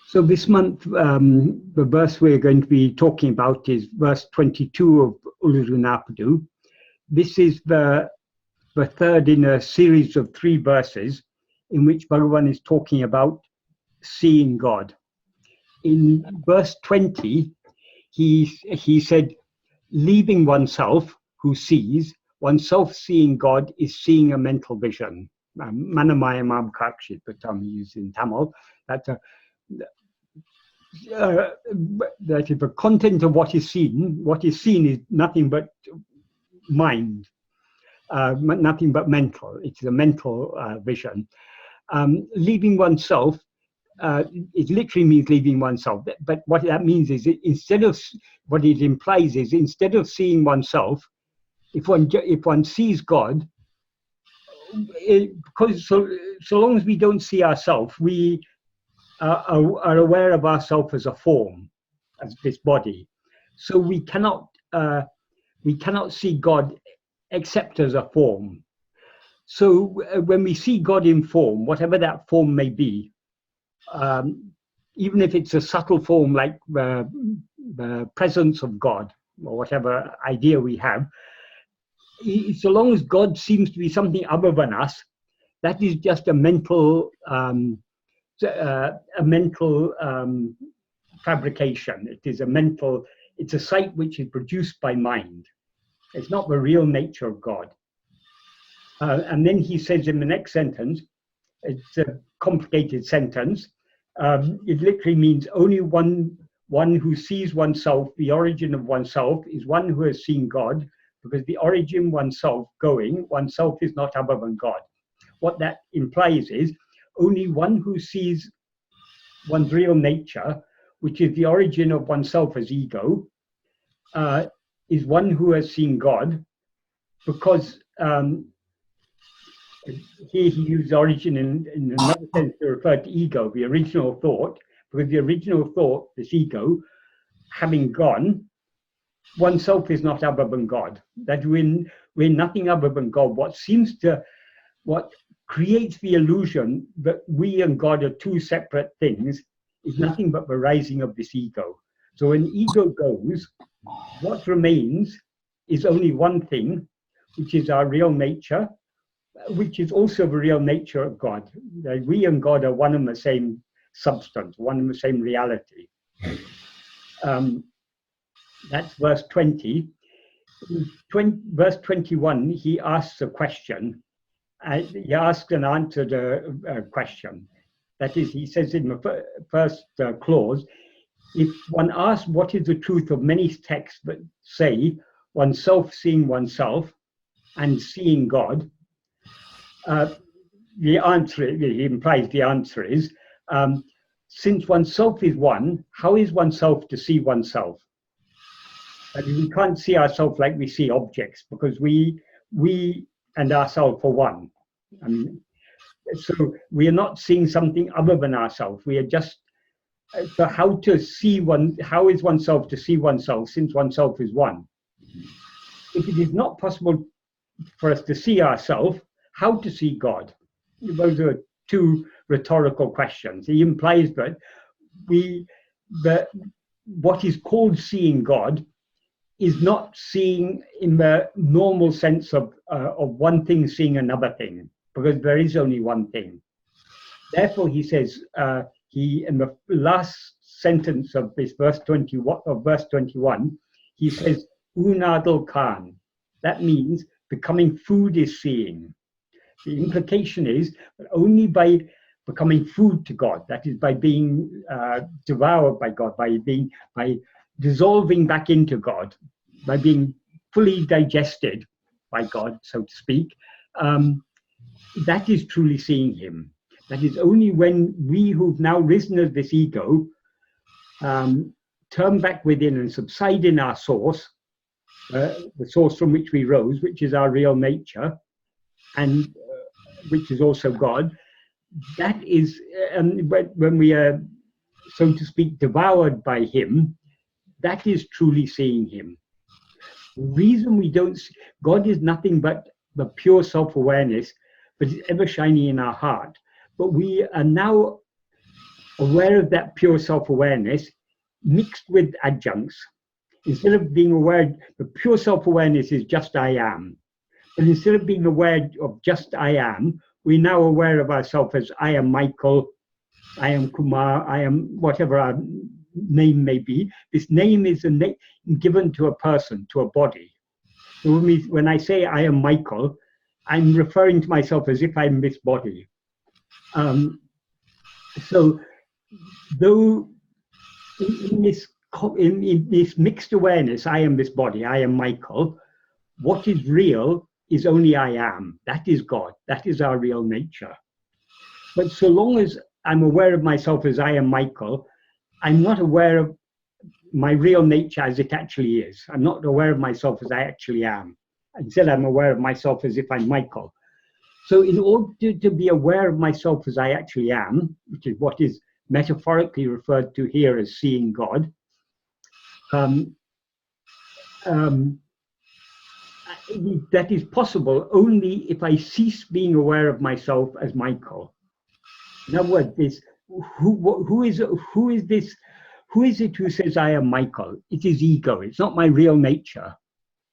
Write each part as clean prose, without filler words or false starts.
So this month, the verse we're going to be talking about is verse 22 of Uḷḷadu Nāṛpadu. This is the third in a series of 3 verses in which Bhagavan is talking about seeing God. In verse 20, he said, leaving oneself who sees, oneself seeing God is seeing a mental vision. Manamaya maḍakkip, but I'm using Tamil. That is the content of what is seen. What is seen is nothing but mind, nothing but mental. It's a mental vision. Leaving oneself, it literally means leaving oneself. But what that means is, instead of what it implies is, instead of seeing oneself, if one sees God, because so long as we don't see ourselves, we are aware of ourselves as a form, as this body. So we cannot see God except as a form. So when we see God in form, whatever that form may be, even if it's a subtle form like the presence of God or whatever idea we have, so long as God seems to be something other than us, that is just a mental fabrication. It is it's a sight which is produced by mind. It's not the real nature of God. And then he says in the next sentence, it's a complicated sentence. It literally means only one who sees oneself, the origin of oneself, is one who has seen God, because the origin oneself is not other than God. What that implies is only one who sees one's real nature, which is the origin of oneself as ego, is one who has seen God, because here he used origin in another sense to refer to ego, the original thought, because the original thought, this ego, having gone, oneself is not other than God. That we're nothing other than God. What creates the illusion that we and God are 2 separate things is nothing but the rising of this ego. So when ego goes, what remains is only one thing, which is our real nature, which is also the real nature of God. That we and God are one and the same substance, one and the same reality. That's verse 20. Verse 21, he asks a question. He asks and answered a question. That is, he says in the first clause, if one asks what is the truth of many texts that say oneself seeing oneself and seeing God, the answer, he implies the answer is, since oneself is one, how is oneself to see oneself? We can't see ourselves like we see objects, because we and ourselves are one. So we are not seeing something other than ourselves. We are just, so how is oneself to see oneself, since oneself is one? If it is not possible for us to see ourselves, how to see God? Those are 2 rhetorical questions. He implies that what is called seeing God is not seeing in the normal sense of one thing seeing another thing, because there is only one thing. Therefore, he says, in the last sentence of this verse 21, he says, "Uṇādal kān." That means becoming food is seeing. The implication is that only by becoming food to God, that is by being devoured by God, by dissolving back into God, by being fully digested by God, so to speak, that is truly seeing him. That is only when we who've now risen as this ego turn back within and subside in our source, the source from which we rose, which is our real nature, and which is also God. That is, when we are, so to speak, devoured by him, that is truly seeing him. The reason we don't see, God is nothing but the pure self-awareness, but it's ever shining in our heart. But we are now aware of that pure self-awareness mixed with adjuncts. Instead of being aware, the pure self-awareness is just I am. But instead of being aware of just I am, we're now aware of ourselves as I am Michael, I am Kumar, I am whatever our name may be. This name is a name given to a person, to a body. So when I say I am Michael, I'm referring to myself as if I'm this body. So though in this mixed awareness, I am this body, I am Michael, what is real is only I am. That is God. That is our real nature. But so long as I'm aware of myself as I am Michael, I'm not aware of my real nature as it actually is. I'm not aware of myself as I actually am. Instead, I'm aware of myself as if I'm Michael. So in order to be aware of myself as I actually am, which is what is metaphorically referred to here as seeing God, that is possible only if I cease being aware of myself as Michael. In other words, who is it who says I am Michael? It is ego. It's not my real nature.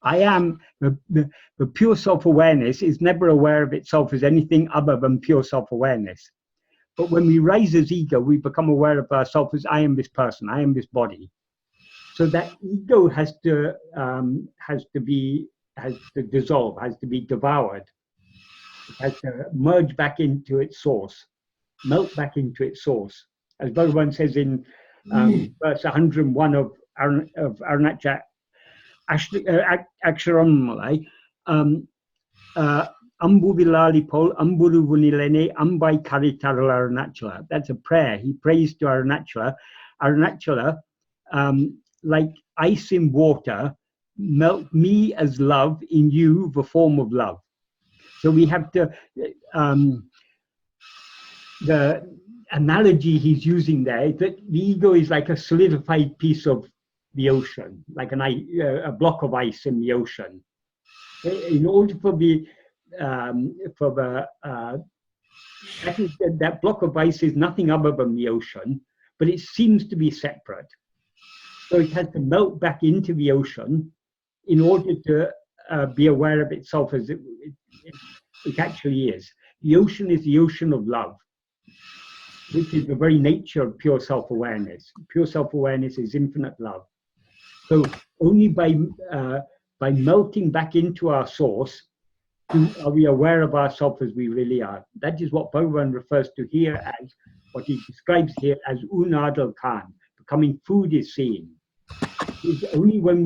I am the pure self-awareness is never aware of itself as anything other than pure self-awareness. But when we rise as ego, we become aware of ourselves as I am this person, I am this body. So that ego has to dissolve, has to be devoured. It has to merge back into its source, melt back into its source. As Bhagavan says in verse 101 of Arunachala Aksharammalai, Ambuvilali Pol, Amburu Vunilene, Ambai Karitarala Arunachala. That's a prayer. He prays to Arunachala. Arunachala, like ice in water, melt me as love in you, the form of love. So we have to, the analogy he's using there is that the ego is like a solidified piece of the ocean, like a block of ice in the ocean. In order for that block of ice is nothing other than the ocean, but it seems to be separate. So it has to melt back into the ocean in order to be aware of itself as it actually is. The ocean is the ocean of love, which is the very nature of pure self-awareness. Pure self-awareness is infinite love. So only by melting back into our source are we aware of ourselves as we really are. That is what Bhagavan refers to here as, what he describes here as Unadal Khan, becoming food is seen. It's only when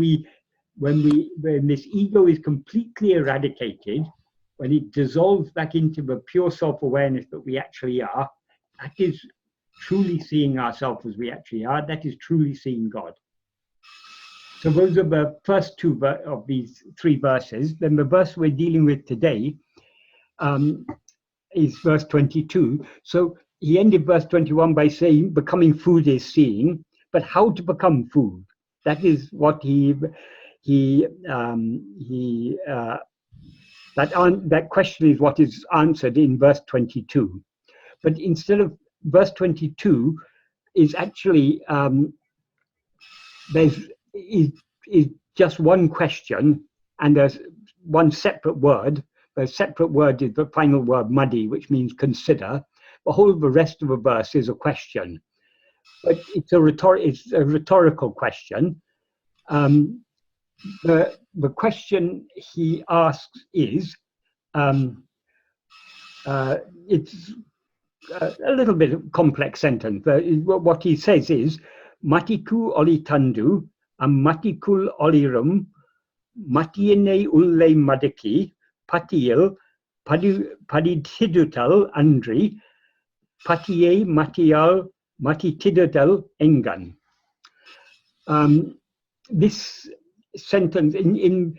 this ego is completely eradicated, when it dissolves back into the pure self-awareness that we actually are, that is truly seeing ourselves as we actually are. That is truly seeing God. So those are the first two of these three verses. Then the verse we're dealing with today is verse 22. So he ended verse 21 by saying, becoming food is seeing, but how to become food? That is what that question is what is answered in verse 22. But instead of verse 22 is actually is just one question, and there's one separate word. The separate word is the final word, madi, which means consider. The whole of the rest of the verse is a question, but it's a rhetorical question. The question he asks is, it's a little bit of complex sentence. What he says is, matikkoḻi tandu, a-m-matikkuḻ oḻirum, matiyiṉai uḻḷē maḍakkip, patiyil, padittiḍudal aṉṭṛi, patiyai, matiyāl, matittiḍudal eṅṅaṉ. This sentence in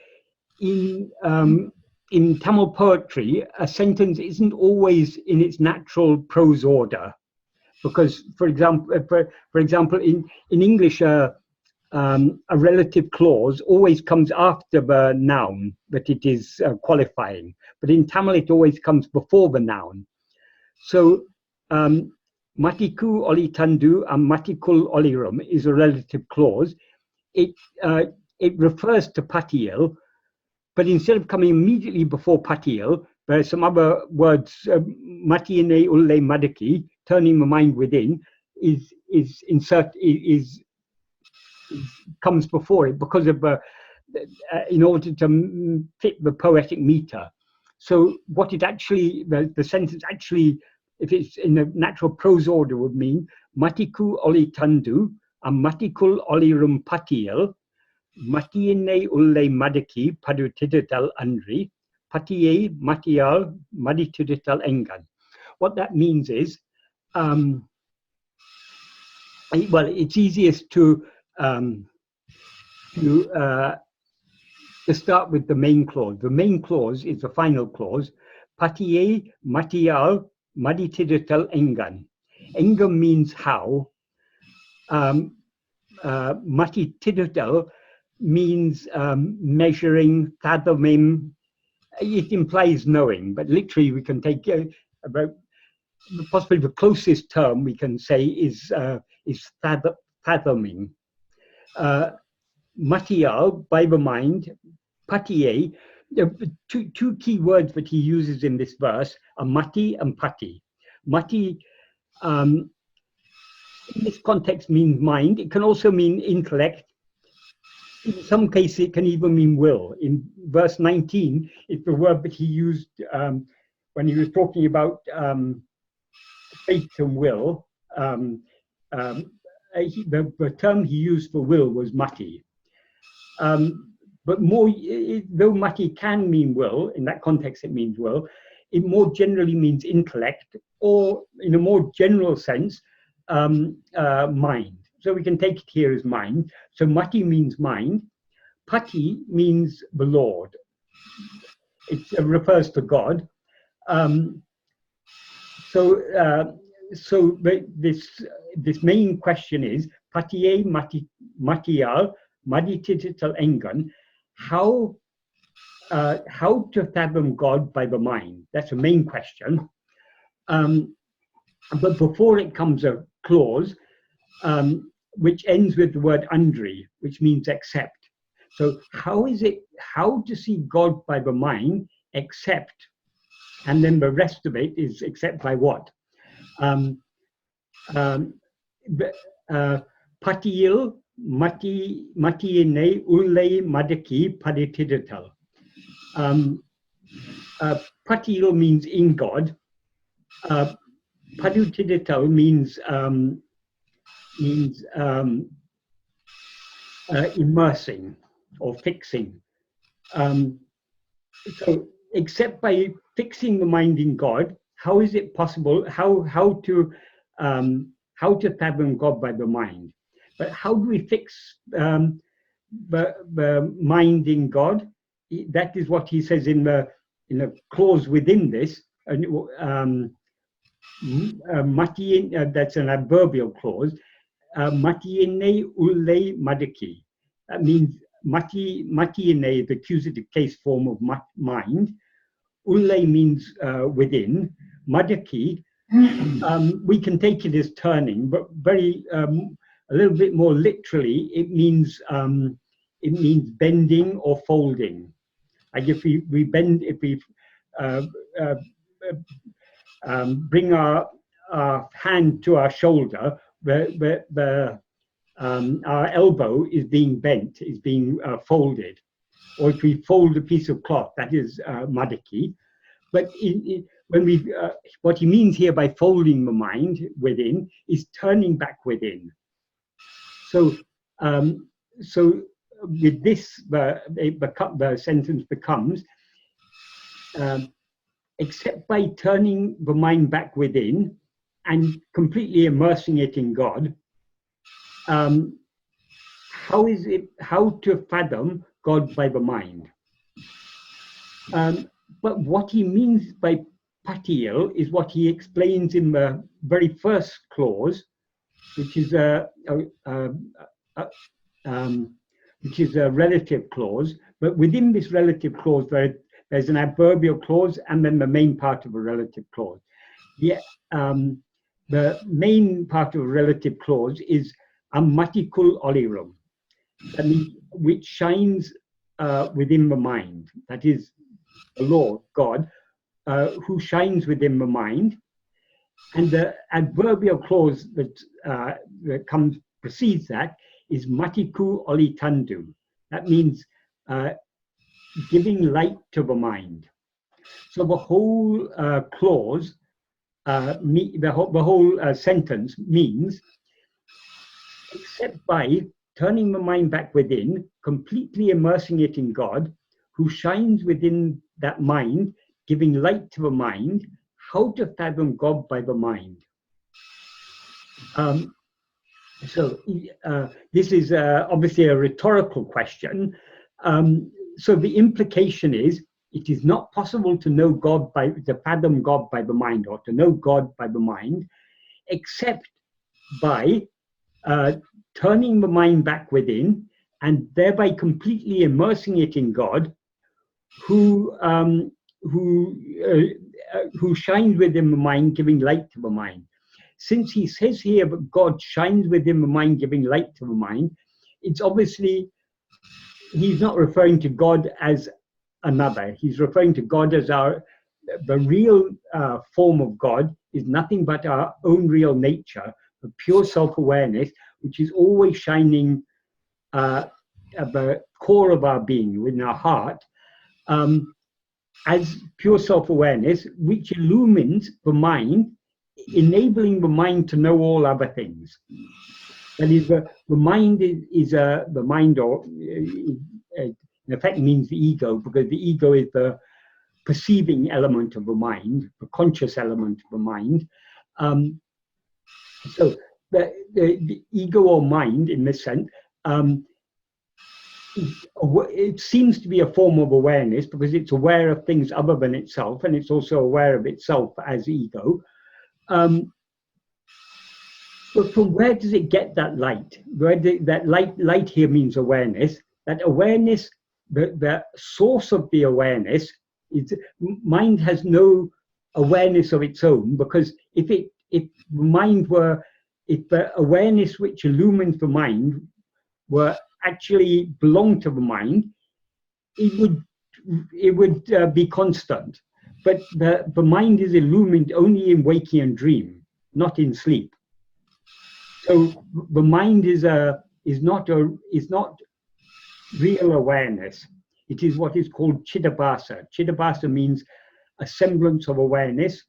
Tamil poetry, a sentence isn't always in its natural prose order, because, for example, in English, a relative clause always comes after the noun that it is qualifying, but in Tamil it always comes before the noun. So matikkuḷi tandu a-m-matikkuḻ oḻirum is a relative clause. It refers to patiyil, but instead of coming immediately before patiyil, there are some other words, matiyiṉai, uḻḷē, maḍakkī, turning the mind within, comes before it because of in order to fit the poetic meter. So what it actually, the sentence actually, if it's in the natural prose order, would mean matikkuḷi tandu a-m-matikkuḻ oḻirum patiyil, matiyiṉai, uḻḷē, maḍakki, padittiḍudal aṉṭṛi, patiyai, matiyāl, madittiḍudal eṅṅaṉ. What that means is, well, it's easiest to start with the main clause. The main clause is the final clause. Patiyai, matiyāl, madittiḍudal eṅṅaṉ. Eṅṅaṉ means how. Matittiḍudal means measuring, fathoming. It implies knowing, but literally we can take about possibly the closest term we can say is fathoming. Matiyāl, by the mind. Patiyai, two key words that he uses in this verse are mati and pati. Mati, in this context, means mind. It can also mean intellect. In some cases, it can even mean will. In verse 19, it's the word that he used when he was talking about faith and will. The term he used for will was mati. But more, though mati can mean will, in that context it means will, it more generally means intellect, or in a more general sense, mind. So we can take it here as mind. So mati means mind. Pati means the Lord. It refers to God. So this main question is patiyai, matiyāl, madittiḍudal eṅṅaṉ. How to fathom God by the mind? That's the main question. But before it comes a clause which ends with the word aṉḍṛi, which means accept. So how to see God by the mind, except, and then the rest of it is except by what? Patiyil, matiyiṉai, uḻḷē, maḍakki, padittiḍudal. Patiyil means in God. Padittiḍudal means immersing or fixing. So except by fixing the mind in God, how is it possible? How to fathom God by the mind? But how do we fix the mind in God? That is what he says in the clause within this. That's an adverbial clause. Matiyiṉai, uḻḷē, maḍakki. That means matiyiṉai, the accusative case form of mind. Uḻḷē means within. Maḍakki, we can take it as turning, but a little bit more literally, it means bending or folding. Like if we bring our hand to our shoulder, our elbow is being bent, is being folded. Or if we fold a piece of cloth, that is maḍakki. But what he means here by folding the mind within is turning back within. So with this, the sentence becomes, except by turning the mind back within and completely immersing it in God, how to fathom God by the mind? But what he means by patiyil is what he explains in the very first clause, which is a relative clause. But within this relative clause, there's an adverbial clause and then the main part of a relative clause. Yeah, the main part of a relative clause is a-m-matikkuḻ oḻirum, that means which shines within the mind. That is the Lord, God, who shines within the mind. And the adverbial clause that precedes that is matikku oli tandu. That means giving light to the mind. So the whole clause, the whole sentence means, except by turning the mind back within, completely immersing it in God, who shines within that mind, giving light to the mind, how to fathom God by the mind. So this is obviously a rhetorical question. So the implication is, it is not possible to know God to fathom God by the mind, or to know God by the mind, except by turning the mind back within and thereby completely immersing it in God, who shines within the mind, giving light to the mind. Since he says here that God shines within the mind, giving light to the mind, it's obviously, he's not referring to God as another. He's referring to God as the real form of God is nothing but our own real nature, the pure self-awareness, which is always shining at the core of our being, within our heart, as pure self-awareness, which illumines the mind, enabling the mind to know all other things. That is, the mind is the mind, or in effect means the ego, because the ego is the perceiving element of the mind, the conscious element of the mind. So the ego or mind, in this sense, it seems to be a form of awareness because it's aware of things other than itself, and it's also aware of itself as ego. But from where does it get that light? Light here means awareness. That awareness, the source of the awareness, is mind has no awareness of its own, because if the awareness which illumines the mind were actually belong to the mind, it would be constant. But the mind is illumined only in waking and dream, not in sleep. So the mind is not real awareness. It is what is called chidabhasa. Chidabhasa means a semblance of awareness,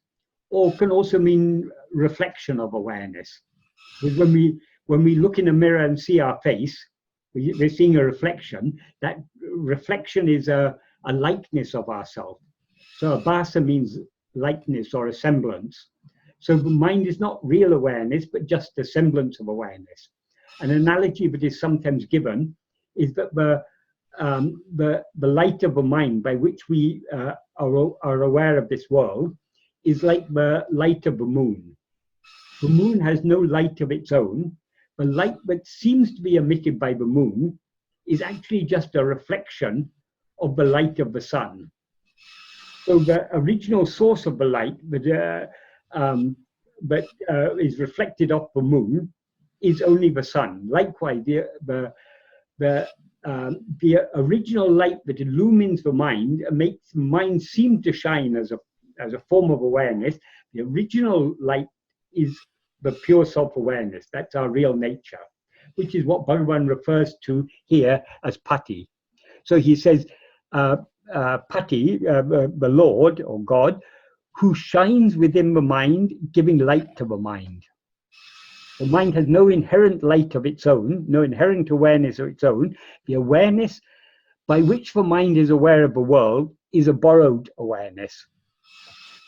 or can also mean reflection of awareness. Because when we look in a mirror and see our face, we're seeing a reflection. That reflection is a likeness of ourselves. So a bhasa means likeness or a semblance. So the mind is not real awareness, but just a semblance of awareness. An analogy that is sometimes given is that the light of the mind by which we are aware of this world is like the light of the moon. The moon has no light of its own. The light that seems to be emitted by the moon is actually just a reflection of the light of the sun. So the original source of the light that is reflected off the moon is only the sun. Likewise, the original light that illumines the mind and makes the mind seem to shine as a form of awareness, the original light is the pure self-awareness. That's our real nature, which is what Bhagavan refers to here as pati. So he says, pati, the Lord or God, who shines within the mind, giving light to the mind. The mind has no inherent light of its own, no inherent awareness of its own. The awareness by which the mind is aware of the world is a borrowed awareness.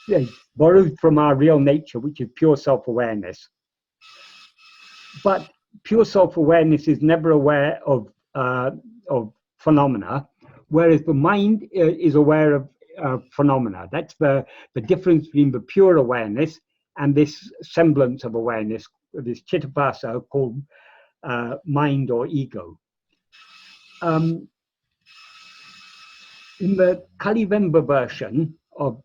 It's borrowed from our real nature, which is pure self-awareness. But pure self-awareness is never aware of phenomena, whereas the mind is aware of phenomena. That's the difference between the pure awareness and this semblance of awareness, this chittabhasa called mind or ego. In the Kalivemba version of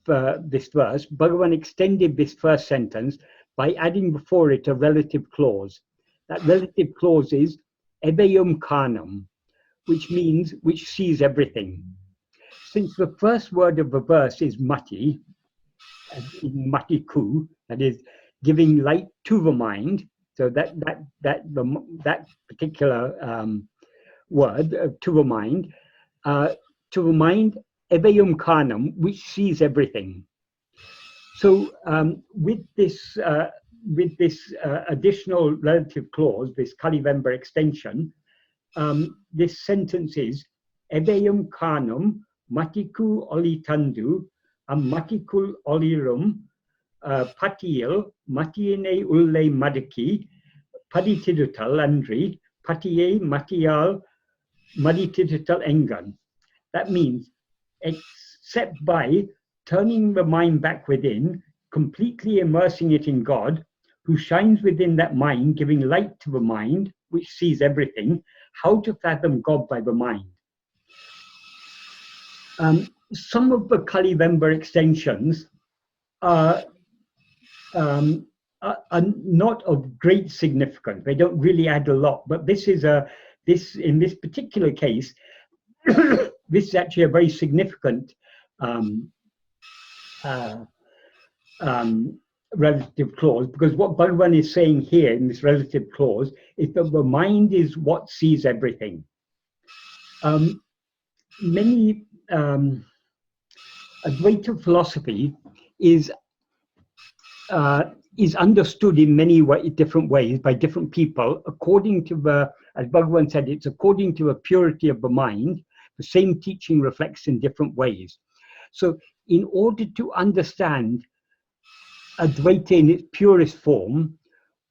this verse, Bhagavan extended this first sentence by adding before it a relative clause. That relative clause is eveum carnum, which means which sees everything. Since the first word of the verse is mati, matikku, that is giving light to the mind, so that particular word to the mind eveum carnum, which sees everything. So with this additional relative clause, this kalivember extension, this sentence is eveum carnum matikkoḻi tandu a-m-matikkuḻ oḻirum patiyil matiyiṉai uḻḷē maḍakkip padittiḍudal laṉṭṛi patiyai matiyāl madittiḍudal eṅṅaṉ. That means, except by turning the mind back within, completely immersing it in God, who shines within that mind, giving light to the mind, which sees everything, how to fathom God by the mind. Some of the kalivember extensions are not of great significance. They don't really add a lot, but this is in this particular case, this is actually a very significant relative clause, because what Bhagavan is saying here in this relative clause is that the mind is what sees everything. Many Advaita philosophy is understood in many different ways by different people according to the, as Bhagavan said, it's according to the purity of the mind. The same teaching reflects in different ways. So in order to understand Advaita in its purest form,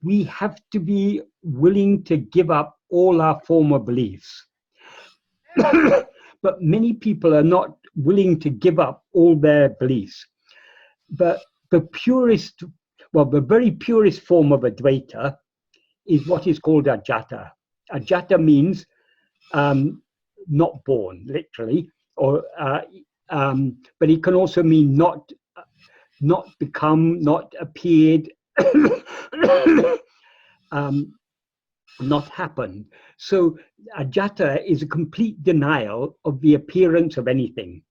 we have to be willing to give up all our former beliefs. But many people are not willing to give up all their beliefs. But the purest, well, the very purest form of Advaita is what is called ajata. Ajata means not born, literally, or but it can also mean not become, not appeared, not happened. So ajata is a complete denial of the appearance of anything.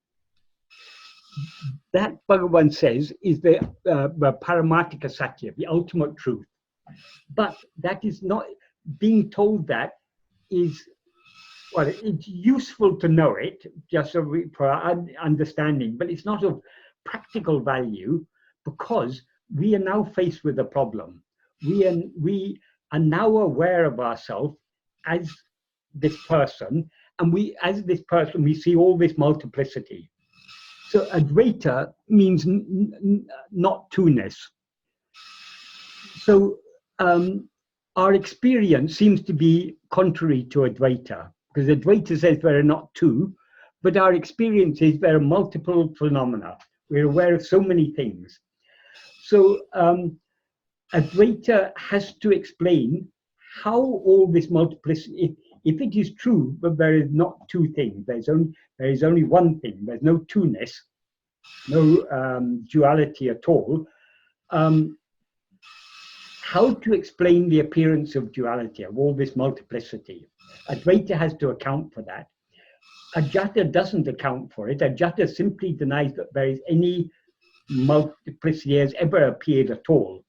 That, Bhagavan says, is the paramatika satya, the ultimate truth. But that is not, being told that is, well, it's useful to know it, just so for our understanding, but it's not of practical value, because we are now faced with a problem. We are now aware of ourselves as this person, and as this person, we see all this multiplicity. So Advaita means not two-ness. So our experience seems to be contrary to Advaita, because Advaita says there are not two, but our experience is there are multiple phenomena. We're aware of so many things. So Advaita has to explain how all this multiplicity, if it is true that there is not two things, there is only one thing, there's no two-ness, no duality at all, how to explain the appearance of duality, of all this multiplicity. Advaita has to account for that. Ajata doesn't account for it. Ajata simply denies that there is any multiplicity has ever appeared at all.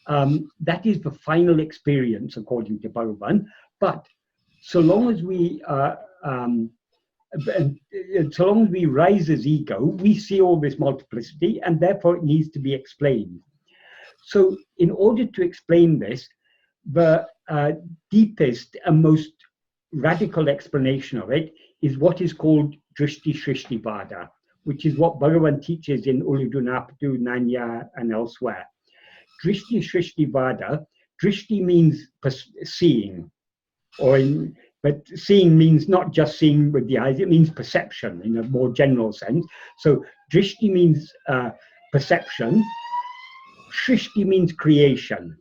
That is the final experience according to Bhagavan. But so long as we rise as ego, we see all this multiplicity, and therefore it needs to be explained. So in order to explain this, the deepest and most radical explanation of it is what is called Drishti Shrishti Vada, which is what Bhagavan teaches in Uḷḷadu Nāṛpadu, Nāṇya, and elsewhere. Drishti Shrishti Vada, Drishti means seeing, but seeing means not just seeing with the eyes, it means perception in a more general sense. So Drishti means perception, Shrishti means creation.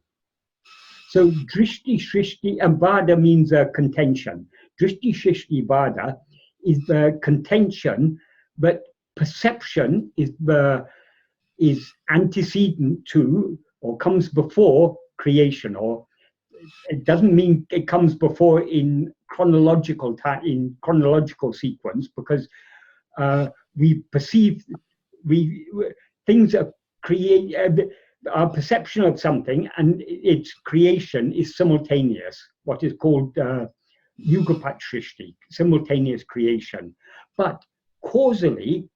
So Drishti Shrishti, and Vada means contention. Drishti Shrishti Vada is the contention, but perception is antecedent to or comes before creation, or it doesn't mean it comes before in chronological sequence, because we perceive things are our perception of something and its creation is simultaneous, what is called yugapat srishti, simultaneous creation. But causally,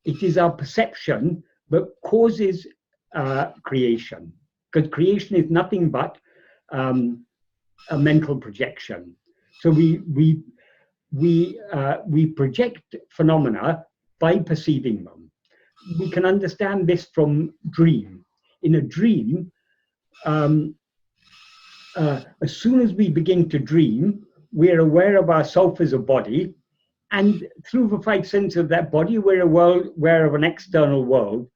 it is our perception that causes creation, because creation is nothing but a mental projection. So we project phenomena by perceiving them. We can understand this from dream. In a dream, as soon as we begin to dream, we're aware of ourself as a body, and through the five senses of that body, we're aware of an external world.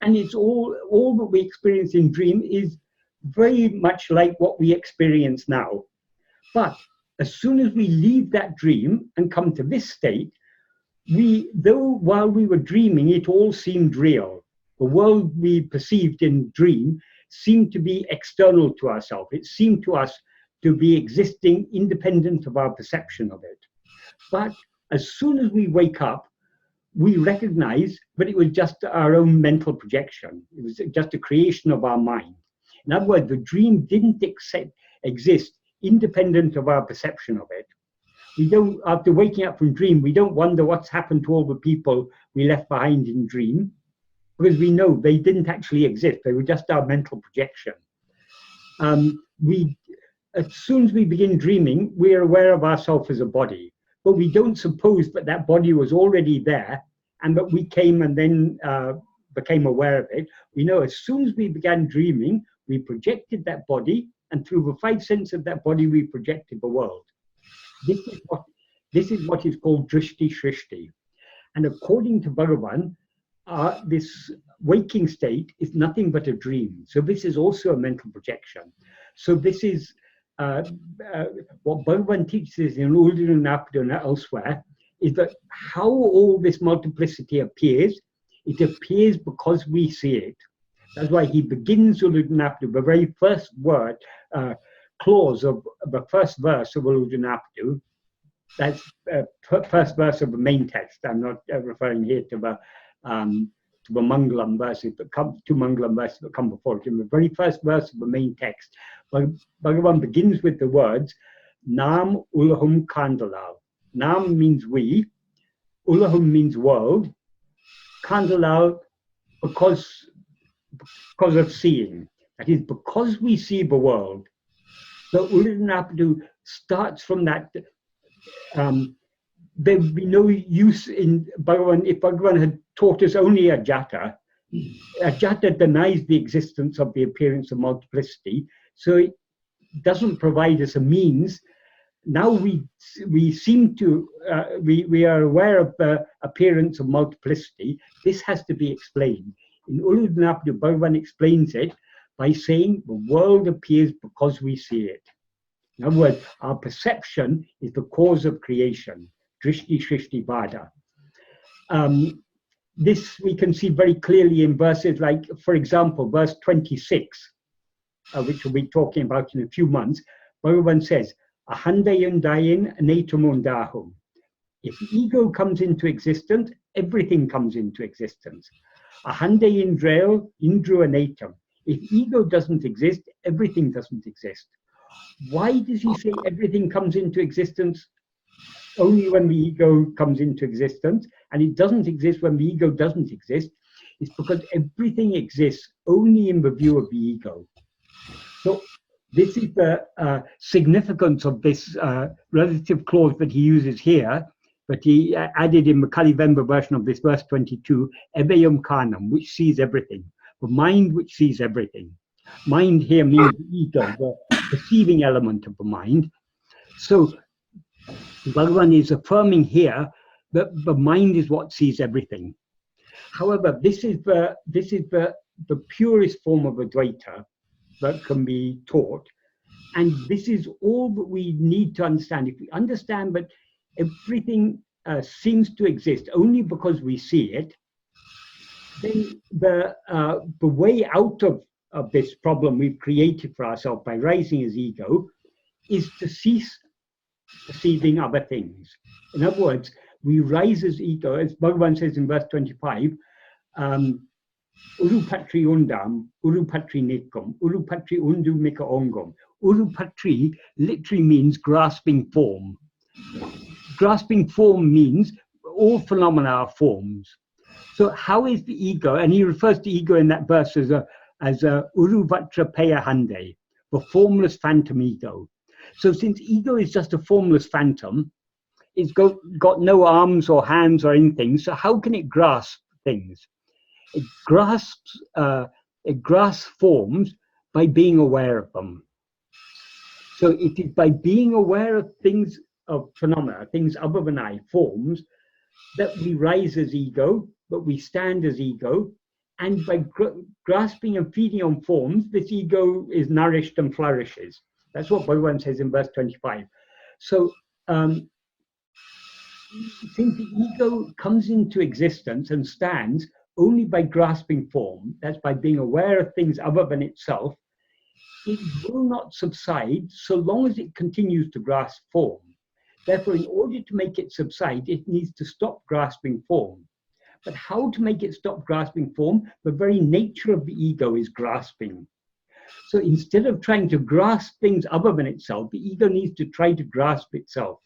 And it's all that we experience in dream is very much like what we experience now. But as soon as we leave that dream and come to this state, though while we were dreaming, it all seemed real. The world we perceived in dream seemed to be external to ourselves. It seemed to us to be existing independent of our perception of it. But as soon as we wake up, we recognize that it was just our own mental projection. It was just a creation of our mind. In other words, the dream didn't exist independent of our perception of it. We don't, after waking up from dream, we don't wonder what's happened to all the people we left behind in dream, because we know they didn't actually exist. They were just our mental projection. As soon as we begin dreaming, we are aware of ourselves as a body, but we don't suppose that that body was already there and that we came and then became aware of it. We know as soon as we began dreaming, we projected that body, and through the five senses of that body, we projected the world. This is what is called drishti shrishti. And according to Bhagavan, this waking state is nothing but a dream. So this is also a mental projection. So this is what Bhagavan teaches in Uḷḷadu Nāṛpadu and elsewhere, is that how all this multiplicity appears, it appears because we see it. That's why he begins Uḷḷadu Nāṛpadu, the very first word, clause of the first verse of Uḷḷadu Nāṛpadu. That's first verse of the main text. I'm not referring here to the Mangalam verses that come, two Mangalam verses that come before it. In the very first verse of the main text, Bhagavan begins with the words Nam Uḻḷarum Kandalal. Nam means we, Uḻḷarum means world, Kandalal because of seeing. That is, because we see the world. So Uḷḷadu Nāṛpadu starts from that. There would be no use in Bhagavan if Bhagavan had taught us only ajata. Ajata denies the existence of the appearance of multiplicity, so it doesn't provide us a means. Now we seem to we are aware of the appearance of multiplicity. This has to be explained. In Uḷḷadu Nāṛpadu, Bhagavan explains it by saying the world appears because we see it. In other words, our perception is the cause of creation. Drishti Shrishti Vada. This we can see very clearly in verses like, for example, verse 26, which we'll be talking about in a few months. Bhagavan says, Ahandayundayin netumundahum. If ego comes into existence, everything comes into existence. Ahandayindrail indru anatam. If ego doesn't exist, everything doesn't exist. Why does he say everything comes into existence only when the ego comes into existence, and it doesn't exist when the ego doesn't exist? It's because everything exists only in the view of the ego. So this is the significance of this relative clause that he uses here, but he added in the Kalivemba version of this verse 22, ebeyam kanam, which sees everything, the mind which sees everything. Mind here means the ego, the perceiving element of the mind. So Bhagavan is affirming here that the mind is what sees everything. However, this is the purest form of Advaita that can be taught, and this is all that we need to understand. If we understand that everything seems to exist only because we see it, then the way out of of this problem we've created for ourselves by rising as ego is to cease perceiving other things. In other words, we rise as ego, as Bhagavan says in verse 25, Urupatri undam, urupatri nikum, urupatri undu mika ongam. Urupatri literally means grasping form. Grasping form means all phenomena are forms. So how is the ego, and he refers to ego in that verse as a uruvatra payahande, the formless phantom ego. So since ego is just a formless phantom, it's got no arms or hands or anything, so how can it grasp things? It grasps forms by being aware of them. So it is by being aware of things, of phenomena, things other than I, forms, that we rise as ego, but we stand as ego, and by grasping and feeding on forms, this ego is nourished and flourishes. That's what Bhagavan says in verse 25. So since the ego comes into existence and stands only by grasping form, that's by being aware of things other than itself, it will not subside so long as it continues to grasp form. Therefore, in order to make it subside, it needs to stop grasping form. But how to make it stop grasping form? The very nature of the ego is grasping. So instead of trying to grasp things other than itself, the ego needs to try to grasp itself.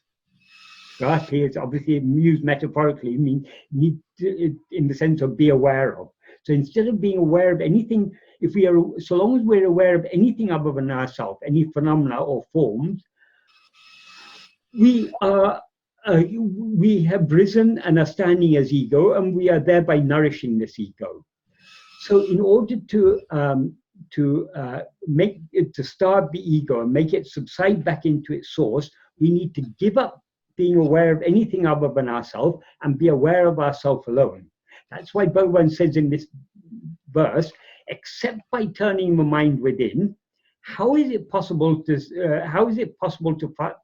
Grasp here is obviously used metaphorically, mean in the sense of be aware of. So instead of being aware of anything, so long as we're aware of anything other than ourselves, any phenomena or forms, we have risen and are standing as ego, and we are thereby nourishing this ego. So in order to starve the ego and make it subside back into its source, we need to give up being aware of anything other than ourselves and be aware of ourselves alone. That's why Bhagavan says in this verse, except by turning the mind within, how is it possible to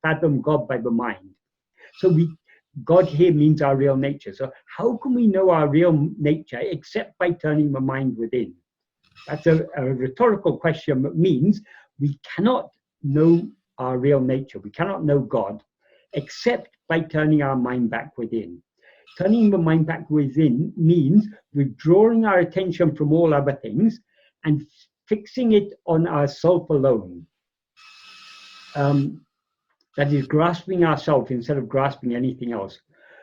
fathom God by the mind? So God here means our real nature. So how can we know our real nature except by turning the mind within? That's a rhetorical question that means we cannot know our real nature. We cannot know God except by turning our mind back within. Turning the mind back within means withdrawing our attention from all other things and fixing it on ourself alone. That is grasping ourself instead of grasping anything else.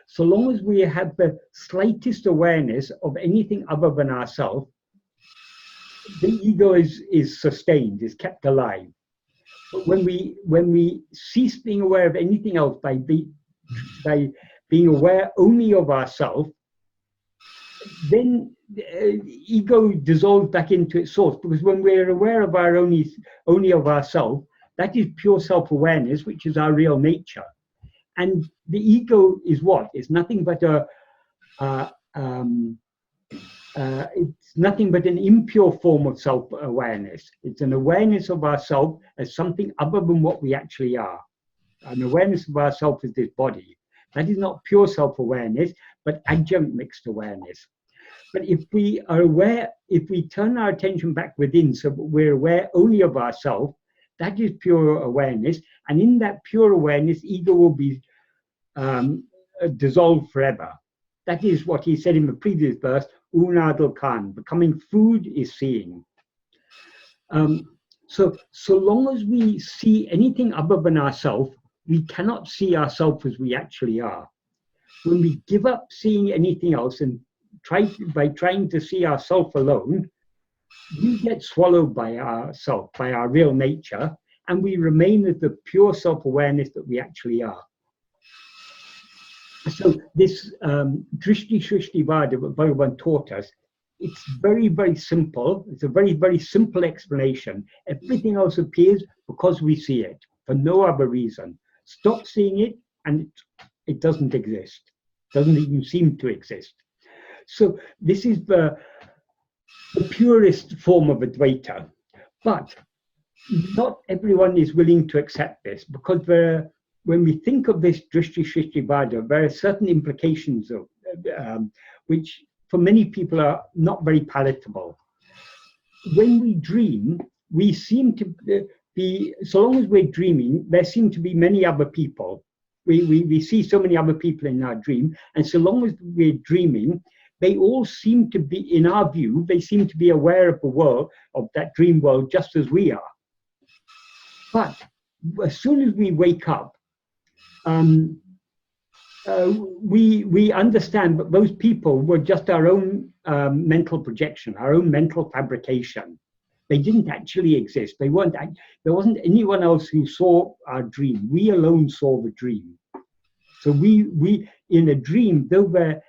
So long as we have the slightest awareness of anything other than ourselves, the ego is sustained, is kept alive. But when we cease being aware of anything else by being aware only of ourselves, then ego dissolves back into its source. Because when we're aware of our only of ourselves, that is pure self-awareness, which is our real nature. And the ego is what? It's nothing but it's nothing but an impure form of self-awareness. It's an awareness of ourself as something other than what we actually are. An awareness of ourself as this body. That is not pure self-awareness, but adjunct mixed awareness. But if we are aware, if we turn our attention back within, so we're aware only of ourselves, that is pure awareness. And in that pure awareness, ego will be dissolved forever. That is what he said in the previous verse, uḷḷadu Nāṛpadu, becoming food is seeing. So long as we see anything other than ourselves, we cannot see ourselves as we actually are. When we give up seeing anything else and by trying to see ourselves alone, we get swallowed by ourself, by our real nature, and we remain as the pure self-awareness that we actually are. So this Drishti Shrishti Vada that Bhagavan taught us, it's very, very simple. It's a very, very simple explanation. Everything else appears because we see it, for no other reason. Stop seeing it and it doesn't exist. Doesn't even seem to exist. So this is the purest form of Advaita. But not everyone is willing to accept this, because when we think of this Drishti Shrishti Vada, there are certain implications of which for many people are not very palatable. when we dream, we seem to be, so long as we're dreaming, there seem to be many other people. We see so many other people in our dream, and so long as we're dreaming, they all seem to be, in our view, they seem to be aware of the world, of that dream world, just as we are. But as soon as we wake up, we understand that those people were just our own mental projection, our own mental fabrication. They didn't actually exist. There wasn't anyone else who saw our dream. We alone saw the dream. So we in a dream, though there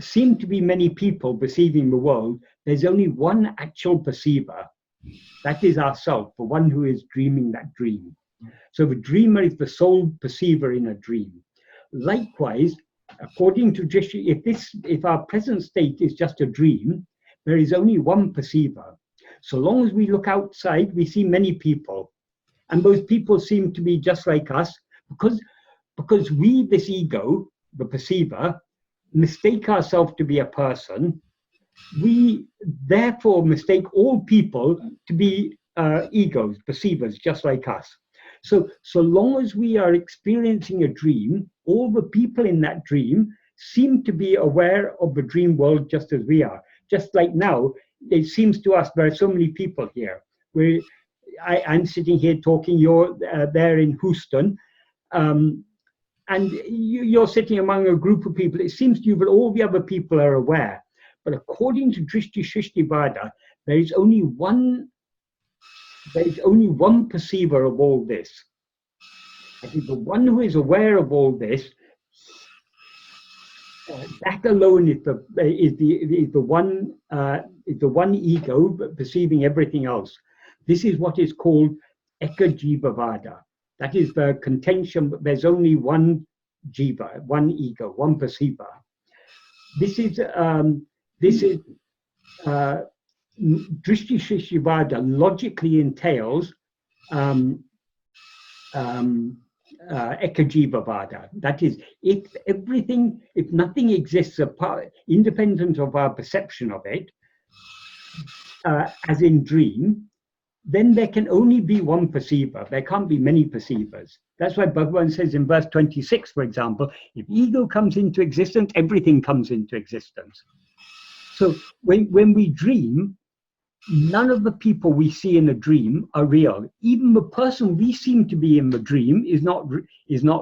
seem to be many people perceiving the world, there's only one actual perceiver. That is ourself, the one who is dreaming that dream. So the dreamer is the sole perceiver in a dream. Likewise, according to Drishti, if our present state is just a dream, there is only one perceiver. So long as we look outside, we see many people, and those people seem to be just like us, because we, this ego, the perceiver, mistake ourselves to be a person. We therefore mistake all people to be egos, perceivers, just like us. So long as we are experiencing a dream, all the people in that dream seem to be aware of the dream world just as we are. Just like now, it seems to us there are so many people here. I'm sitting here talking, you're there in Houston, and you're sitting among a group of people. It seems to you that all the other people are aware. But according to Drishti Shrishti Vada, there is only one perceiver of all this. That is the one who is aware of all this. That alone is the one ego perceiving everything else. This is what is called eka-jiva vada. That is the contention that there's only one jiva, one ego, one perceiver. This is Drishti Shrishti Vada logically entails eka-jiva vada. That is, if nothing exists apart, independent of our perception of it, as in dream, then there can only be one perceiver. There can't be many perceivers. That's why Bhagavan says in verse 26, for example, if ego comes into existence, everything comes into existence. So when we dream, none of the people we see in a dream are real. Even the person we seem to be in the dream is not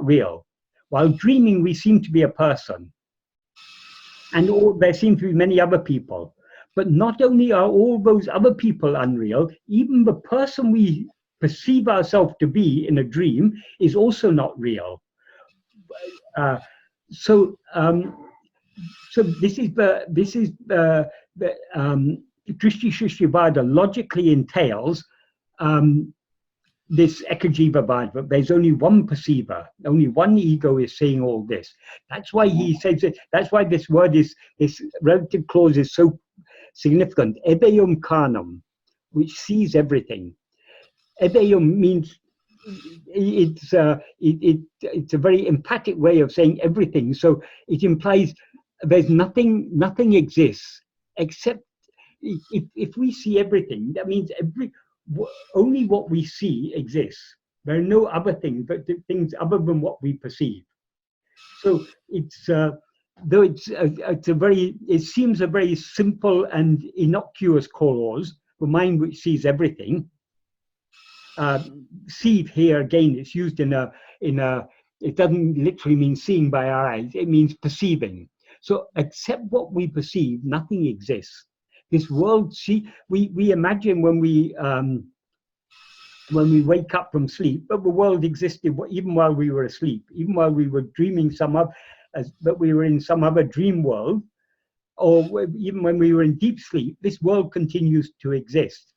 real. While dreaming, we seem to be a person. And there seem to be many other people. But not only are all those other people unreal, even the person we perceive ourselves to be in a dream is also not real. So this is the Drishti Shrishti Vada logically entails this eka-jiva vada. There's only one perceiver, only one ego is saying all this. That's why he says it. That's why this relative clause is so significant. Ebeyum kanam, which sees everything. Ebeyum means it's a very emphatic way of saying everything. So it implies there's nothing exists except if we see everything. That means only what we see exists. There are no other things, but things other than what we perceive. So it's though it seems a very simple and innocuous clause, the mind which sees everything. See here again, it's used in a it doesn't literally mean seeing by our eyes, it means perceiving. So except what we perceive, nothing exists. This world, we imagine when we wake up from sleep, but the world existed even while we were asleep, even while we were dreaming that we were in some other dream world, or even when we were in deep sleep, this world continues to exist.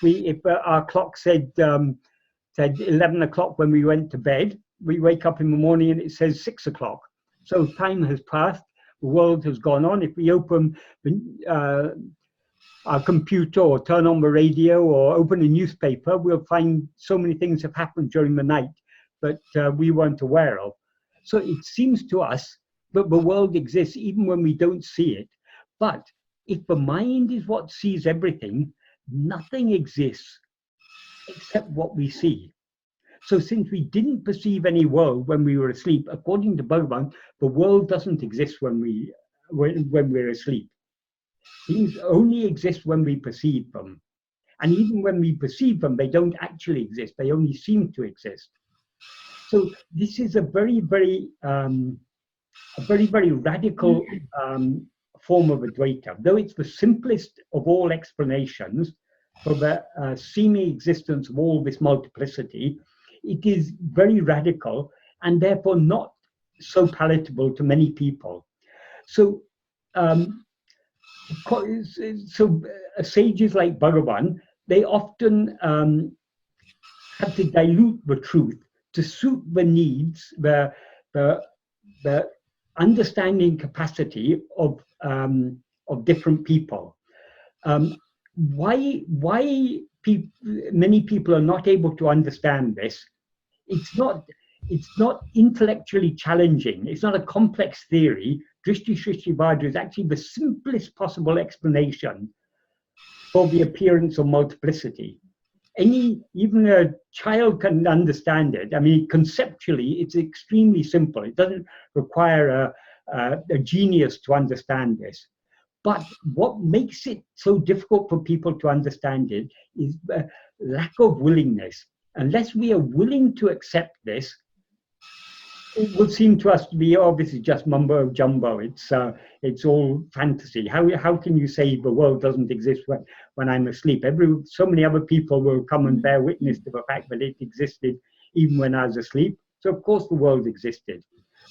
If our clock said 11 o'clock when we went to bed, we wake up in the morning and it says 6 o'clock. So time has passed, the world has gone on. If we open our computer or turn on the radio or open a newspaper, we'll find so many things have happened during the night that we weren't aware of. So it seems to us that the world exists even when we don't see it. But if the mind is what sees everything, nothing exists except what we see. So since we didn't perceive any world when we were asleep, according to Bhagavan, the world doesn't exist when we're asleep. Things only exist when we perceive them. And even when we perceive them, they don't actually exist. They only seem to exist. So this is a very, very radical form of Advaita. Though it's the simplest of all explanations for the seeming existence of all this multiplicity, it is very radical and therefore not so palatable to many people. So, sages like Bhagavan, they often have to dilute the truth to suit the needs, the understanding capacity of different people. Why many people are not able to understand this? It's not intellectually challenging. It's not a complex theory. Drishti Shrishti Vajra is actually the simplest possible explanation for the appearance of multiplicity. Even a child can understand it. I mean, conceptually, it's extremely simple. It doesn't require a genius to understand this. But what makes it so difficult for people to understand it is the lack of willingness. Unless we are willing to accept this, it will seem to us to be, oh, this is just mumbo jumbo. It's all fantasy. How can you say the world doesn't exist when I'm asleep? So many other people will come and bear witness to the fact that it existed even when I was asleep. So of course the world existed.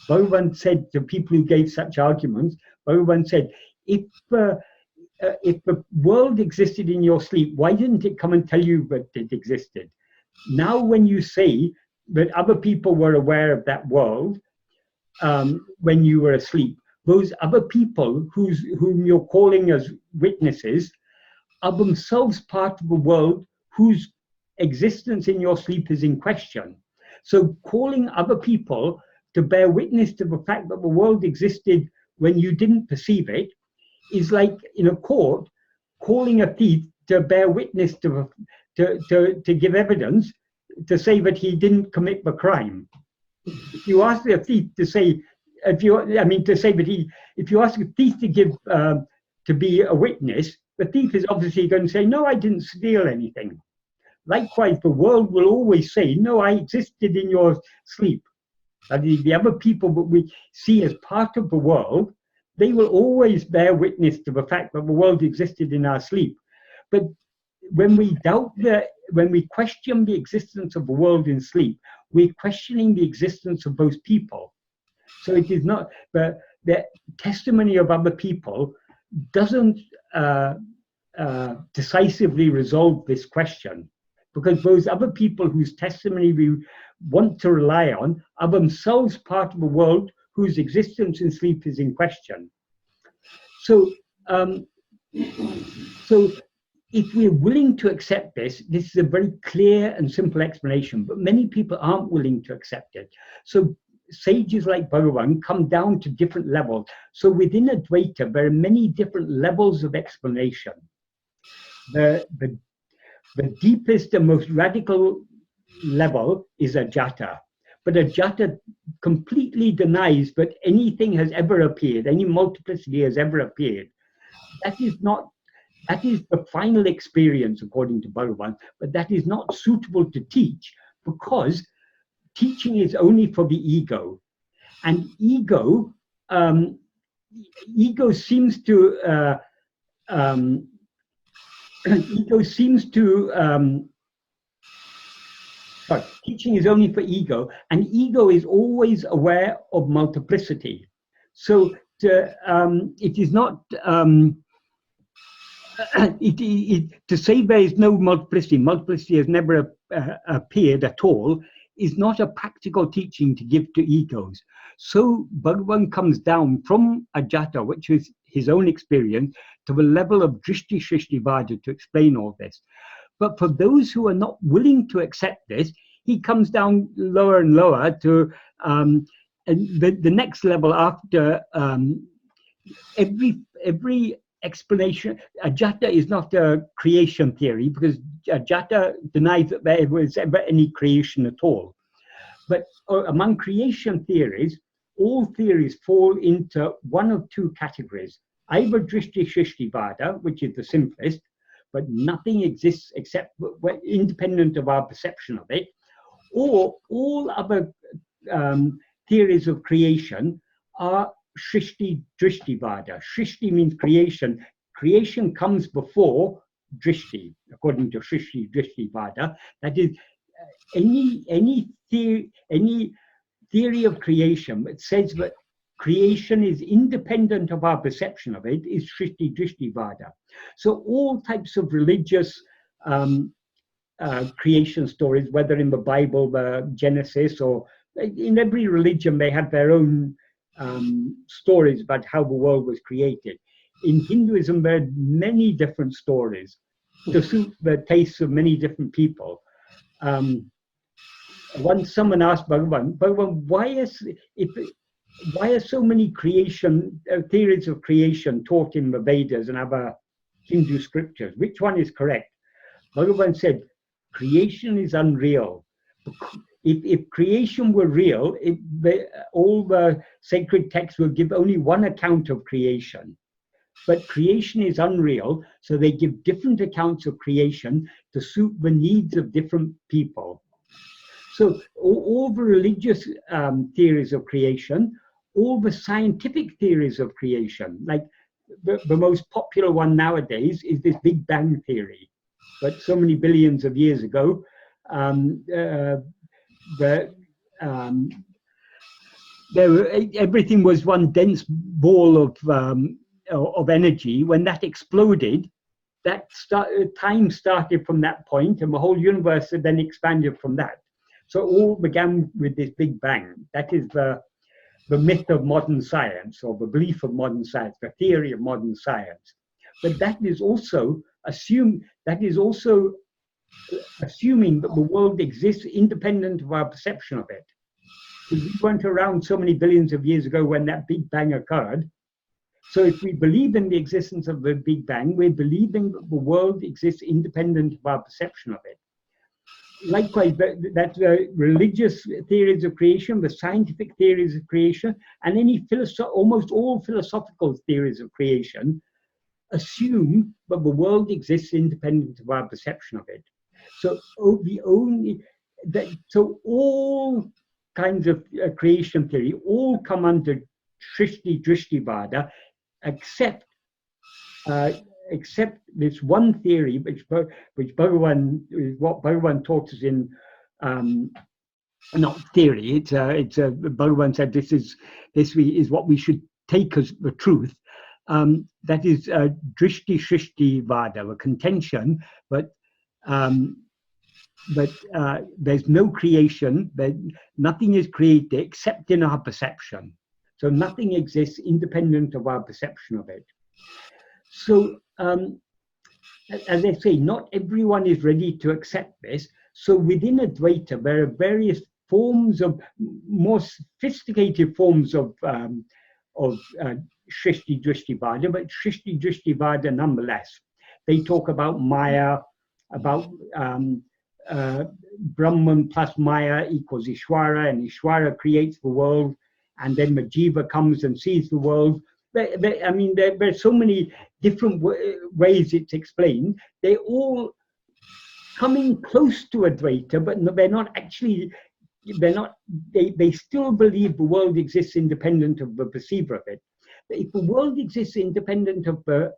Bhagavan said to people who gave such arguments, Bhagavan said, if the world existed in your sleep, why didn't it come and tell you that it existed? Now when you say that other people were aware of that world when you were asleep, those other people whom you're calling as witnesses are themselves part of the world whose existence in your sleep is in question. So calling other people to bear witness to the fact that the world existed when you didn't perceive it is like in a court calling a thief to bear witness to give evidence to say that he didn't commit the crime. If you ask the thief to say, if you ask a thief to give to be a witness, the thief is obviously going to say, no, I didn't steal anything. Likewise, the world will always say, no, I existed in your sleep. The other people that we see as part of the world, they will always bear witness to the fact that the world existed in our sleep. But when we when we question the existence of the world in sleep, we're questioning the existence of those people. So it is not the testimony of other people doesn't decisively resolve this question, because those other people whose testimony we want to rely on are themselves part of a world whose existence in sleep is in question. So, if we're willing to accept this is a very clear and simple explanation, but many people aren't willing to accept it. So sages like Bhagavan come down to different levels. So within Advaita, there are many different levels of explanation. The deepest and most radical level is Ajata. But Ajata completely denies that anything has ever appeared, any multiplicity has ever appeared. That is the final experience according to Bhagavan, but that is not suitable to teach, because teaching is only for the ego. And ego seems to teaching is only for ego, and ego is always aware of multiplicity. So it is not to say there is no multiplicity has never appeared at all, is not a practical teaching to give to egos. So Bhagavan comes down from Ajata, which is his own experience, to the level of Drishti Shrishti Vajra to explain all this. But for those who are not willing to accept this, he comes down lower and lower to the next level after every explanation. Ajatta is not a creation theory, because Ajatta denies that there was ever any creation at all. But among creation theories, all theories fall into one of two categories: either Drishti Shrishti Vada, which is the simplest, but nothing exists except independent of our perception of it, or all other theories of creation are Shrishti Drishti Vada. Shrishti means creation. Creation comes before Drishti, according to Shrishti Drishti Vada. That is, any theory of creation that says that creation is independent of our perception of it is Shrishti Drishti Vada. So all types of religious creation stories, whether in the Bible, the Genesis, or in every religion, they have their own stories about how the world was created. In Hinduism, there are many different stories to suit the tastes of many different people. Once someone asked Bhagavan, why are so many creation theories of creation taught in the Vedas and other Hindu scriptures? Which one is correct? Bhagavan said, creation is unreal. If creation were real, all the sacred texts will give only one account of creation. But creation is unreal, so they give different accounts of creation to suit the needs of different people. So all the religious theories of creation, all the scientific theories of creation, like the most popular one nowadays is this Big Bang theory. But so many billions of years ago, everything was one dense ball of energy. When that exploded, time started from that point, and the whole universe then expanded from that. So all began with this Big Bang. That is the myth of modern science, or the belief of modern science, the theory of modern science. But that is also assuming that the world exists independent of our perception of it. We weren't around so many billions of years ago when that Big Bang occurred. So if we believe in the existence of the Big Bang, we're believing that the world exists independent of our perception of it. Likewise, that religious theories of creation, the scientific theories of creation, and almost all philosophical theories of creation assume that the world exists independent of our perception of it. So all kinds of creation theory all come under Shrishti Drishti Vada, except this one theory, which Bhagavan taught us in, not theory. Bhagavan said this is what we should take as the truth. That is Drishti Shrishti Vada, a contention, but there's no creation. Nothing is created except in our perception. So nothing exists independent of our perception of it. So, as I say, not everyone is ready to accept this. So within Advaita, there are various forms of more sophisticated forms of Shrishti Drishti Vada, but Shrishti Drishti Vada nonetheless. They talk about Maya, about Brahman plus Maya equals Ishwara, and Ishwara creates the world, and then the Jiva comes and sees the world. I mean, there are so many different ways it's explained. They're all coming close to Advaita, but they're not actually. They still believe the world exists independent of the perceiver of it. But if the world exists independent of the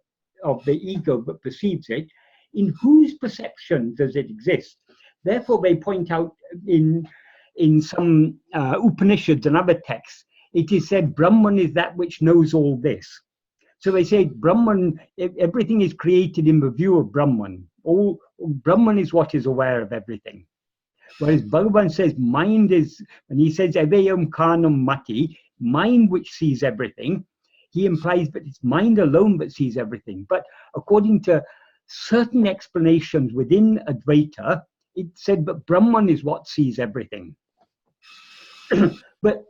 ego that perceives it, in whose perception does it exist? Therefore, they point out in some Upanishads and other texts, it is said Brahman is that which knows all this. So they say Brahman, everything is created in the view of Brahman. Brahman is what is aware of everything. Whereas Bhagavan says mind is, when he says evayam karnam mati, mind which sees everything, he implies that it's mind alone that sees everything. But according to certain explanations within Advaita, it said that Brahman is what sees everything. But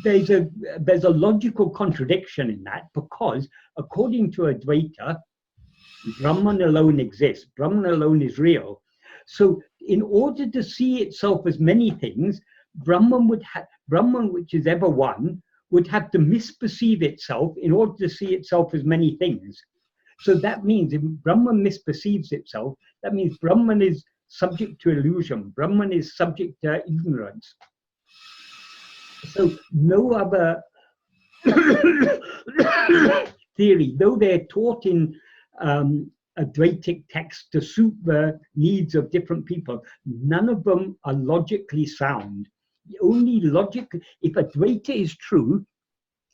there's a logical contradiction in that, because according to Advaita, Brahman alone exists. Brahman alone is real. So in order to see itself as many things, Brahman, which is ever one, would have to misperceive itself in order to see itself as many things. So that means if Brahman misperceives itself, that means Brahman is subject to illusion. Brahman is subject to ignorance. So no other theory, though they're taught in Advaitic texts to suit the needs of different people, none of them are logically sound. The only logic, if Advaita is true,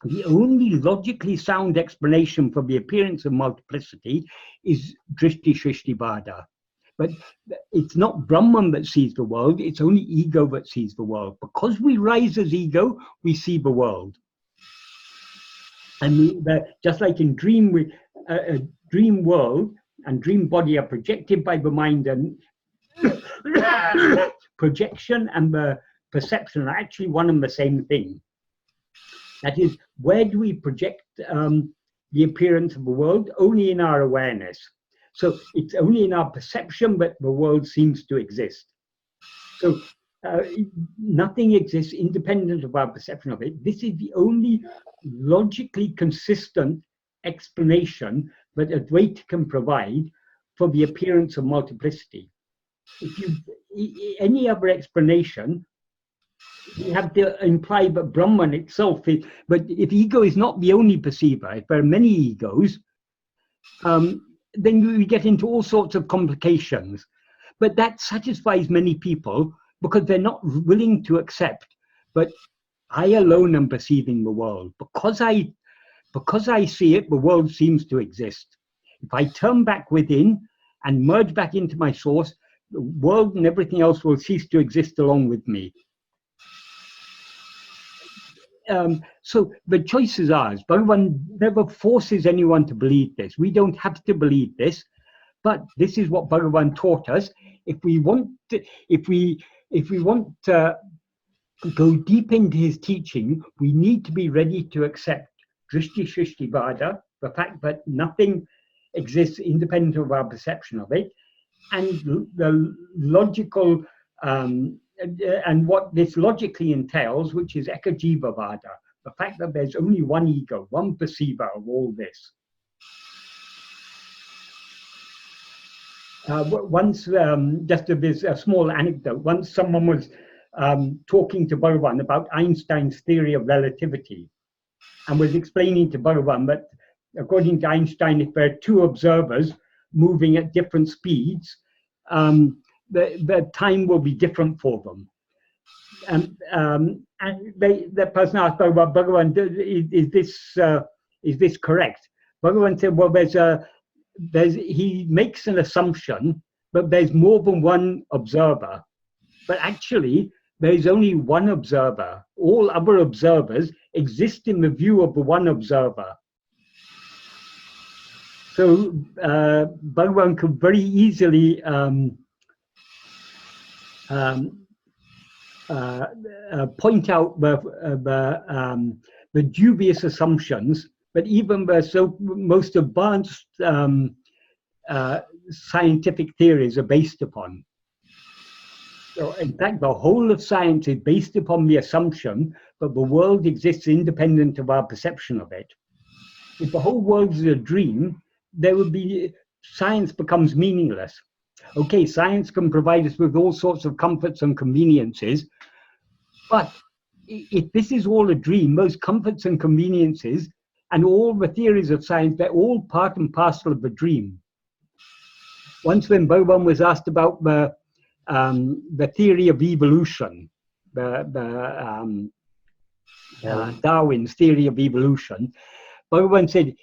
the only logically sound explanation for the appearance of multiplicity is Drishti Shrishti Vada. But it's not Brahman that sees the world, it's only ego that sees the world. Because we rise as ego, we see the world. And just like in dream, dream world and dream body are projected by the mind, and projection and the perception are actually one and the same thing. That is, where do we project the appearance of the world? Only in our awareness. So it's only in our perception that the world seems to exist. So nothing exists independent of our perception of it. This is the only logically consistent explanation that Advaita can provide for the appearance of multiplicity. Any other explanation, you have to imply that Brahman itself is, but if ego is not the only perceiver, if there are many egos, then we get into all sorts of complications. But that satisfies many people because they're not willing to accept, but I alone am perceiving the world. Because I see it, the world seems to exist. If I turn back within and merge back into my source, the world and everything else will cease to exist along with me. So the choice is ours. Bhagavan never forces anyone to believe this. We don't have to believe this, but this is what Bhagavan taught us. If we want to go deep into his teaching, we need to be ready to accept Drishti Shrishti Vada, the fact that nothing exists independent of our perception of it, and the logical and what this logically entails, which is Ekajiva Vada, the fact that there's only one ego, one perceiver of all this. Once, just a small anecdote, once someone was talking to Bhagavan about Einstein's theory of relativity, and was explaining to Bhagavan that according to Einstein, if there are two observers moving at different speeds, the time will be different for them. And the person asked Bhagavan, is this correct? Bhagavan said, well, he makes an assumption, but there's more than one observer. But actually, there is only one observer. All other observers exist in the view of the one observer. So Bhagavan could very easily point out the dubious assumptions that even the most advanced scientific theories are based upon. So in fact, the whole of science is based upon the assumption that the world exists independent of our perception of it. If the whole world is a dream, science becomes meaningless. Okay, science can provide us with all sorts of comforts and conveniences, but if this is all a dream, those comforts and conveniences and all the theories of science, they're all part and parcel of the dream. Once when Bhagavan was asked about the theory of evolution, Darwin's theory of evolution, Bhagavan said,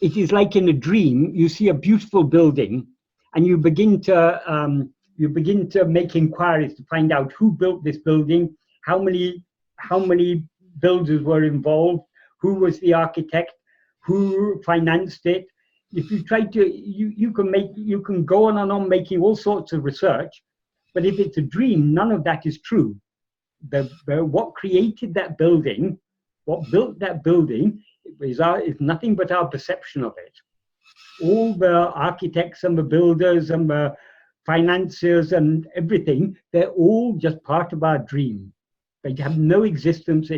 it is like in a dream, you see a beautiful building and you begin to make inquiries to find out who built this building, how many builders were involved, who was the architect, who financed it. If you try to, you can go on and on making all sorts of research, but if it's a dream, none of that is true. What created that building what built that building is nothing but our perception of it. All the architects and the builders and the financiers and everything, they're all just part of our dream. They have no existence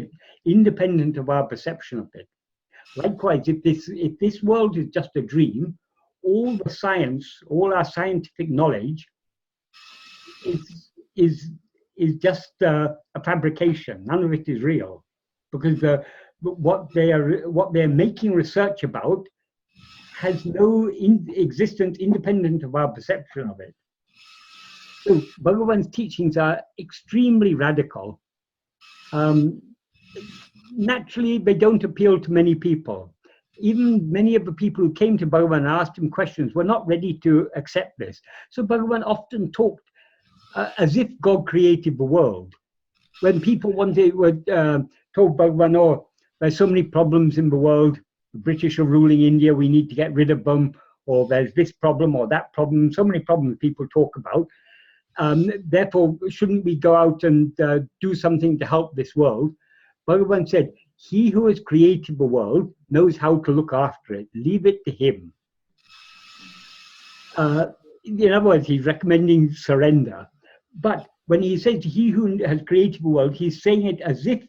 independent of our perception of it. Likewise, if this world is just a dream, all the science, all our scientific knowledge is just a fabrication. None of it is real, because what they're making research about has no existence independent of our perception of it. So Bhagavan's teachings are extremely radical. Naturally, they don't appeal to many people. Even many of the people who came to Bhagavan and asked him questions were not ready to accept this. So Bhagavan often talked as if God created the world. When people told Bhagavan, oh, there's so many problems in the world, the British are ruling India, we need to get rid of them, or there's this problem or that problem, so many problems people talk about. Therefore, shouldn't we go out and do something to help this world? Bhagavan said, he who has created the world knows how to look after it. Leave it to him. In other words, he's recommending surrender. But when he says he who has created the world, he's saying it as if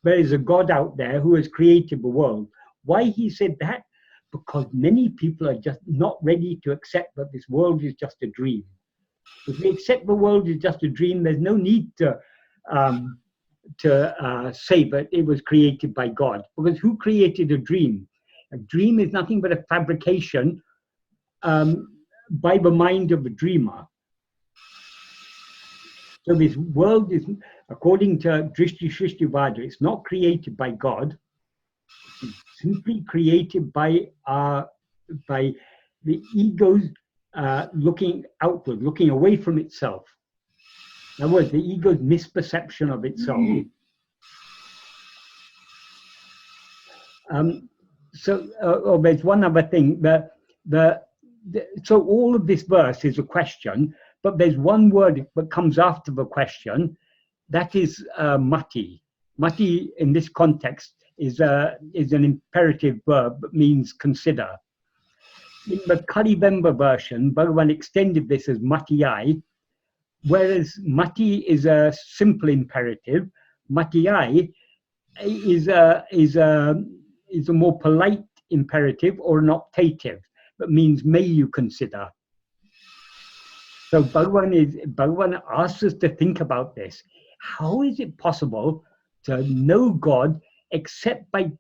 there is a God out there who has created the world. Why he said that? Because many people are just not ready to accept that this world is just a dream. If we accept the world is just a dream, there's no need to say that it was created by God. Because who created a dream? A dream is nothing but a fabrication by the mind of the dreamer. So this world is, according to Drishti Shrishtivada, it's not created by God. It's simply created by the ego's looking outward, looking away from itself. In other words, the ego's misperception of itself. There's one other thing. So all of this verse is a question, but there's one word that comes after the question. That is mati. Mati in this context is an imperative verb that means consider. In the Kalivemba version, Bhagavan extended this as matiyai, whereas mati is a simple imperative. Matiyai is a more polite imperative or an optative that means may you consider. So Bhagavan asks us to think about this. How is it possible to know God except by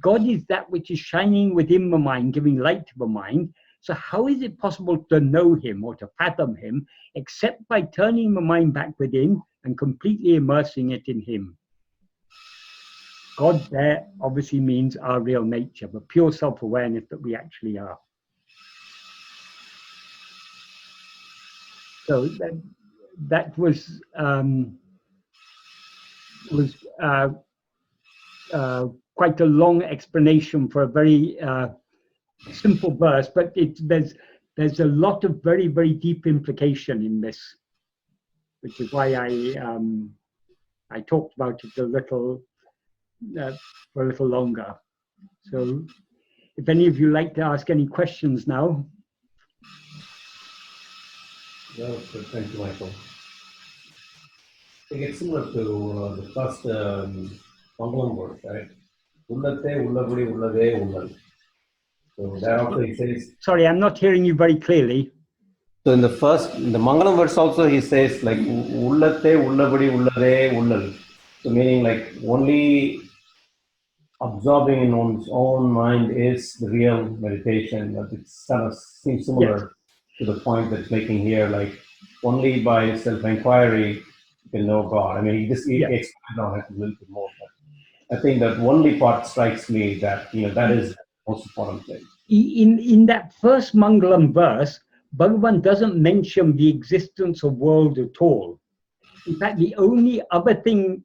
God is that which is shining within the mind, giving light to the mind. So how is it possible to know him or to fathom him except by turning the mind back within and completely immersing it in him? God there obviously means our real nature, the pure self-awareness that we actually are. So that was quite a long explanation for a very simple verse, but there's a lot of very, very deep implication in this, which is why I talked about it for a little longer. So if any of you like to ask any questions now. Yeah, thank you, Michael. I think it's similar to the first Mangalam verse, right? Uḻḷē, uḻḷadu, uḷḷē, uḻḷal. So thereafter he says. Sorry, I'm not hearing you very clearly. So in the Mangalam verse also he says like Uḻḷē, ullľadu, uḻḷē, uḻļal. So meaning like only absorbing in one's own mind is the real meditation. That it kind of seems similar to the point that's making here, like only by self-inquiry you can know God. I mean, he explains on it a little bit more, but I think that only part strikes me that, that is the most important thing. In that first Mangalam verse, Bhagavan doesn't mention the existence of world at all. In fact, the only other thing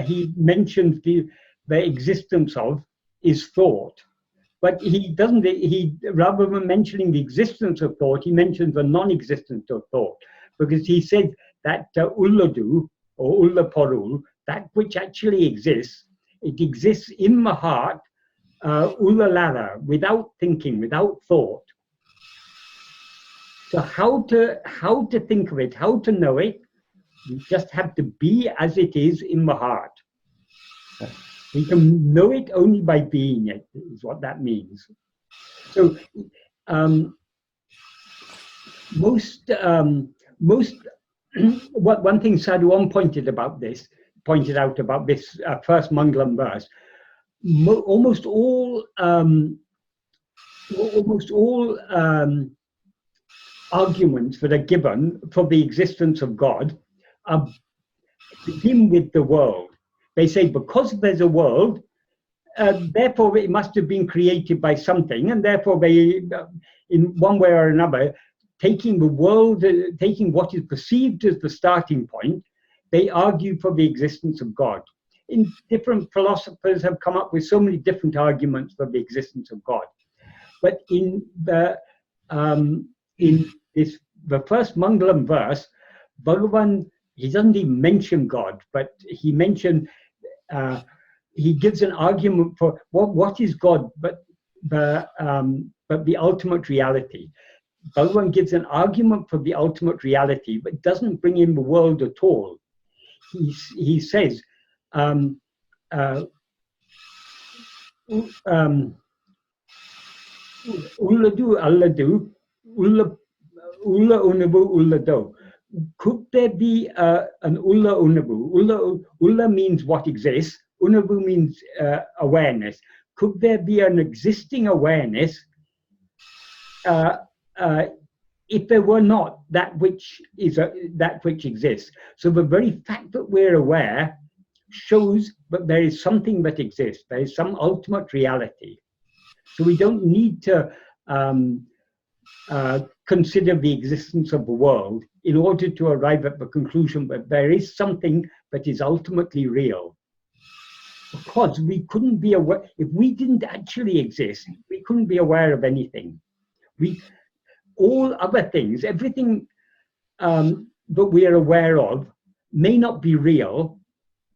he mentions the existence of is thought. But he doesn't, rather than mentioning the existence of thought, he mentions the non-existence of thought. Because he said that uḷḷadu or uḷḷadu, that which actually exists, It exists in the heart, uḷḷadu, without thinking, without thought. So how to think of it, how to know it, we just have to be as it is in the heart. We can know it only by being it, is what that means. So one thing Sadhu pointed out about this first Mangalam verse, almost all arguments that are given for the existence of God begin with the world. They say because there's a world, therefore it must have been created by something, and therefore they, in one way or another, taking the world, taking what is perceived as the starting point, they argue for the existence of God. In different philosophers have come up with so many different arguments for the existence of God. But in the first Mangalam verse, Bhagavan, he doesn't even mention God, but he mentioned, he gives an argument for what is God, but the ultimate reality. Bhagavan gives an argument for the ultimate reality, but doesn't bring in the world at all. He says, uḷḷadu uڵḷadu. Could there be an uḻḷadu? Ulla means what exists. Unabu means awareness. Could there be an existing awareness if there were not that which exists? So the very fact that we're aware shows that there is something that exists. There is some ultimate reality. So we don't need to consider the existence of the world in order to arrive at the conclusion that there is something that is ultimately real. Because we couldn't be aware, if we didn't actually exist, we couldn't be aware of anything. All other things, everything that we are aware of may not be real,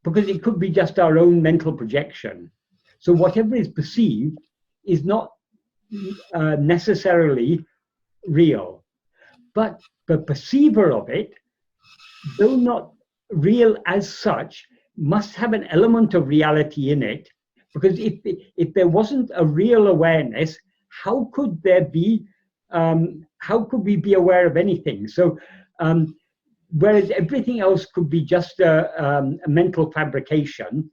because it could be just our own mental projection. So whatever is perceived is not necessarily real. But the perceiver of it, though not real as such, must have an element of reality in it, because if there wasn't a real awareness, how could there be? How could we be aware of anything? So, whereas everything else could be just a mental fabrication,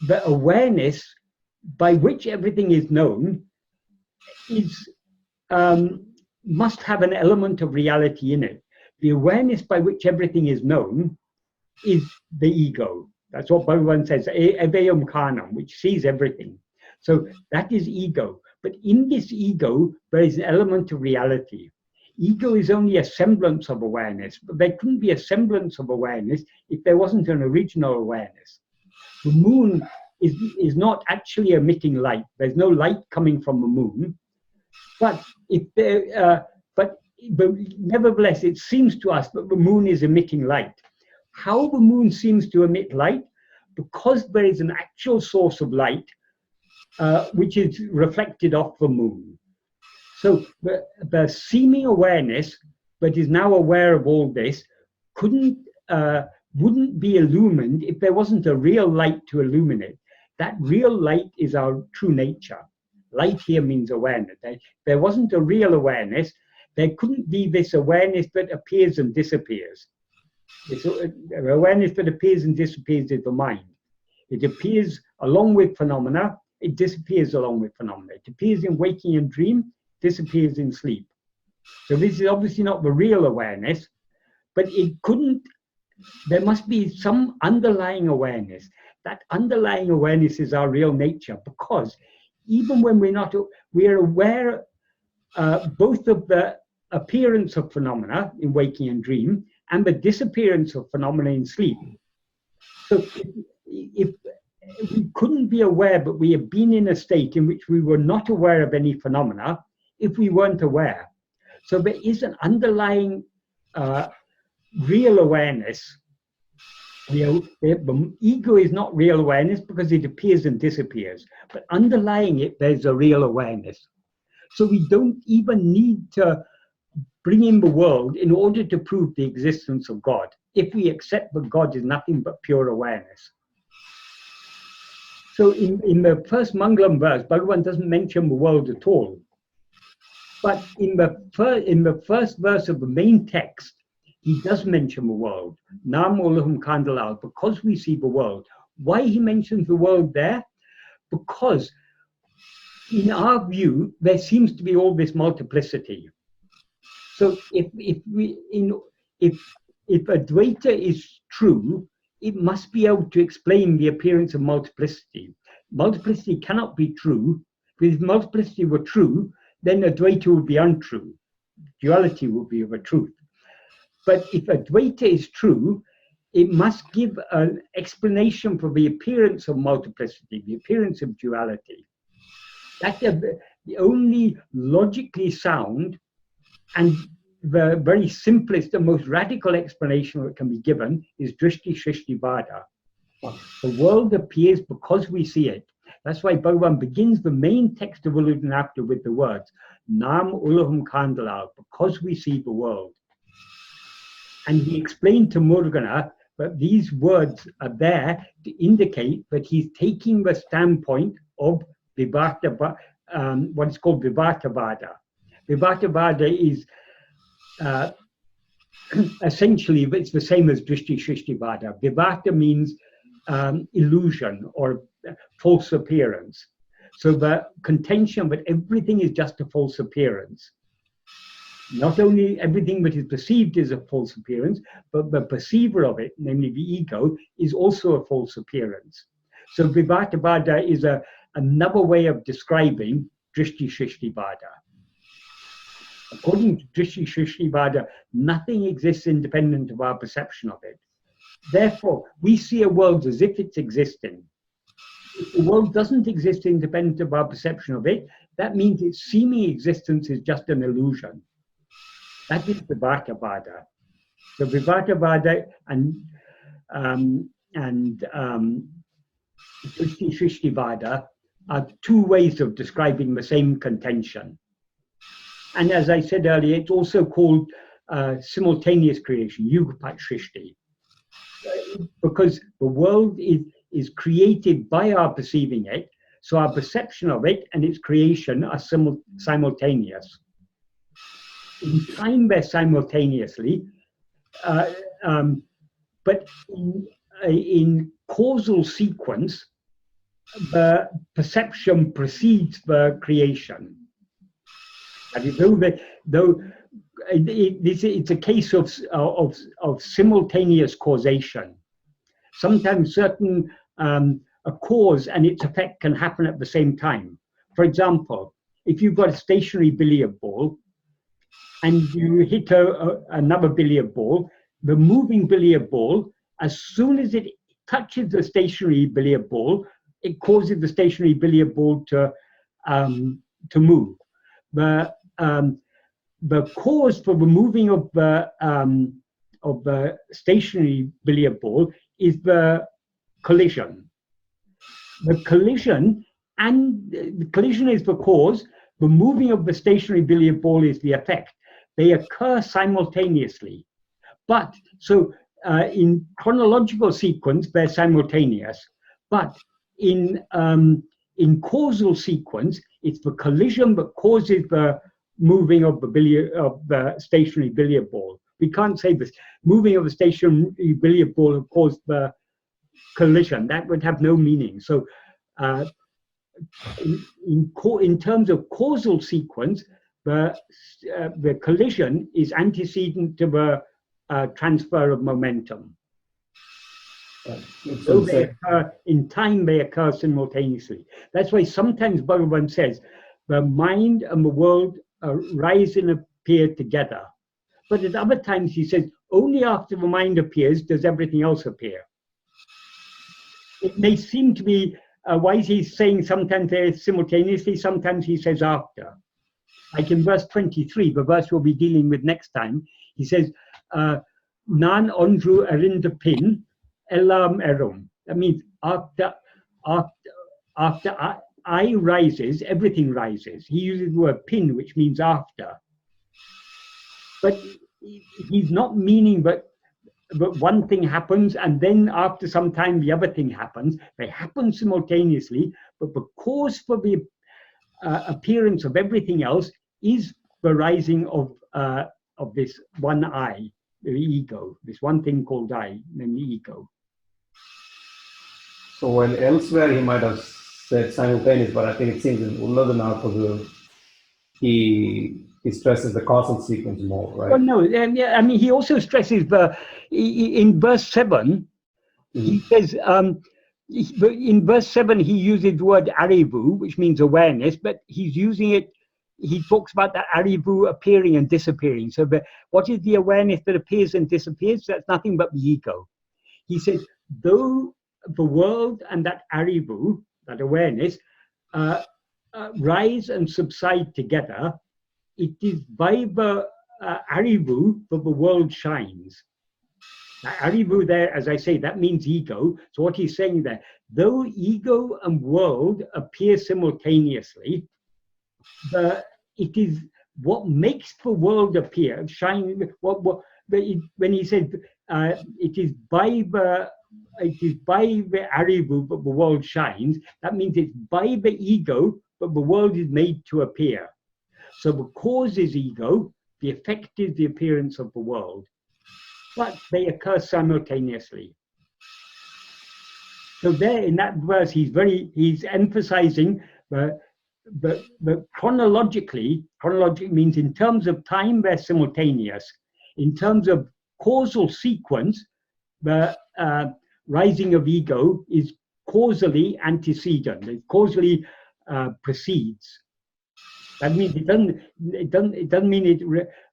the awareness by which everything is known must have an element of reality in it. The awareness by which everything is known is the ego. That's what Bhagavan says, evayam kānam, which sees everything. So that is ego. But in this ego, there is an element of reality. Ego is only a semblance of awareness, but there couldn't be a semblance of awareness if there wasn't an original awareness. The moon is not actually emitting light. There's no light coming from the moon. But nevertheless, it seems to us that the moon is emitting light. How the moon seems to emit light? Because there is an actual source of light which is reflected off the moon. So the seeming awareness that is now aware of all this wouldn't be illumined if there wasn't a real light to illuminate. That real light is our true nature. Light here means awareness. If there wasn't a real awareness, there couldn't be this awareness that appears and disappears. It's awareness that appears and disappears is the mind. It appears along with phenomena, it disappears along with phenomena. It appears in waking and dream, disappears in sleep. So this is obviously not the real awareness, but there must be some underlying awareness. That underlying awareness is our real nature, because even when we're aware both of the appearance of phenomena in waking and dream and the disappearance of phenomena in sleep. So if we couldn't be aware, but we have been in a state in which we were not aware of any phenomena if we weren't aware. So there is an underlying real awareness The ego is not real awareness because it appears and disappears, but underlying it, there's a real awareness. So we don't even need to bring in the world in order to prove the existence of God, if we accept that God is nothing but pure awareness. So in the first Mangalam verse, Bhagavan doesn't mention the world at all. But in the first verse of the main text, he does mention the world. Nam oļirum kāndalal, because we see the world. Why he mentions the world there? Because in our view, there seems to be all this multiplicity. So if Advaita is true, it must be able to explain the appearance of multiplicity. Multiplicity cannot be true, because if multiplicity were true, then Advaita would be untrue. Duality would be of a truth. But if Advaita is true, it must give an explanation for the appearance of multiplicity, the appearance of duality. That's the only logically sound and the very simplest and most radical explanation that can be given is Drishti Shrishti Vada. The world appears because we see it. That's why Bhagavan begins the main text of Uḷḷadu Nāṛpadu with the words, Nam oļirum kāndalal, because we see the world. And he explained to Muruganar that these words are there to indicate that he's taking the standpoint of what is called Vivartavada. Vivartavada is essentially, it's the same as Drishti Shrishti Vada. Vivarta means illusion or false appearance. So the contention that everything is just a false appearance. Not only everything that is perceived is a false appearance, but the perceiver of it, namely the ego, is also a false appearance. So Vivartavada is another way of describing Drishti Shrishti Vada. According to Drishti Shrishti Vada, nothing exists independent of our perception of it. Therefore, we see a world as if it's existing. If the world doesn't exist independent of our perception of it, that means its seeming existence is just an illusion. That is Vivartavada. So Vivartavada and Drishti Shrishti Vada are two ways of describing the same contention. And as I said earlier, it's also called simultaneous creation, Yugapat Shrishti, because the world is created by our perceiving it, so our perception of it and its creation are simultaneous. In time, they're simultaneously, but in causal sequence, the perception precedes the creation. It's a case of simultaneous causation. Sometimes a cause and its effect can happen at the same time. For example, if you've got a stationary billiard ball and you hit another billiard ball, the moving billiard ball, as soon as it touches the stationary billiard ball, it causes the stationary billiard ball to move. The cause for the moving of the stationary billiard ball is the collision. The collision is the cause. The moving of the stationary billiard ball is the effect. They occur simultaneously. But so in chronological sequence, they're simultaneous. But in causal sequence, it's the collision that causes the moving of the stationary billiard ball. We can't say this moving of the stationary billiard ball caused the collision. That would have no meaning. So in terms of causal sequence, the collision is antecedent to the transfer of momentum. So in time, they occur simultaneously. That's why sometimes Bhagavan says, the mind and the world rise and appear together. But at other times he says, only after the mind appears does everything else appear. It may seem to be, why is he saying sometimes they're simultaneously, sometimes he says after. Like in verse 23, the verse we'll be dealing with next time, he says, Nan ondru arinda pin, elam-erum. That means after I rises, everything rises. He uses the word pin, which means after. But he's not meaning but one thing happens and then after some time the other thing happens. They happen simultaneously, but the cause for the appearance of everything else is the rising of this one I, the ego, this one thing called I, namely ego. So while elsewhere he might have said simultaneous, but I think it seems in Uḻḷadu Nāṛpadu he stresses the causal sequence more, right? Well, no, yeah, I mean, he also stresses in verse 7, he says, in verse 7, he uses the word arivu, which means awareness, but he's using it, he talks about that arivu appearing and disappearing. So what is the awareness that appears and disappears? That's nothing but the ego. He says, though the world and that arivu, that awareness, rise and subside together, it is by the arivu that the world shines. Now, arivu there, as I say, that means ego. So what he's saying there, though ego and world appear simultaneously, it is what makes the world appear, shine. When he said it is by the arivu that the world shines, that means it's by the ego that the world is made to appear. So the cause is ego, the effect is the appearance of the world, but they occur simultaneously. So there in that verse, he's emphasizing the chronologically means in terms of time, they're simultaneous. In terms of causal sequence, the rising of ego is causally antecedent, it causally precedes. That means it doesn't mean it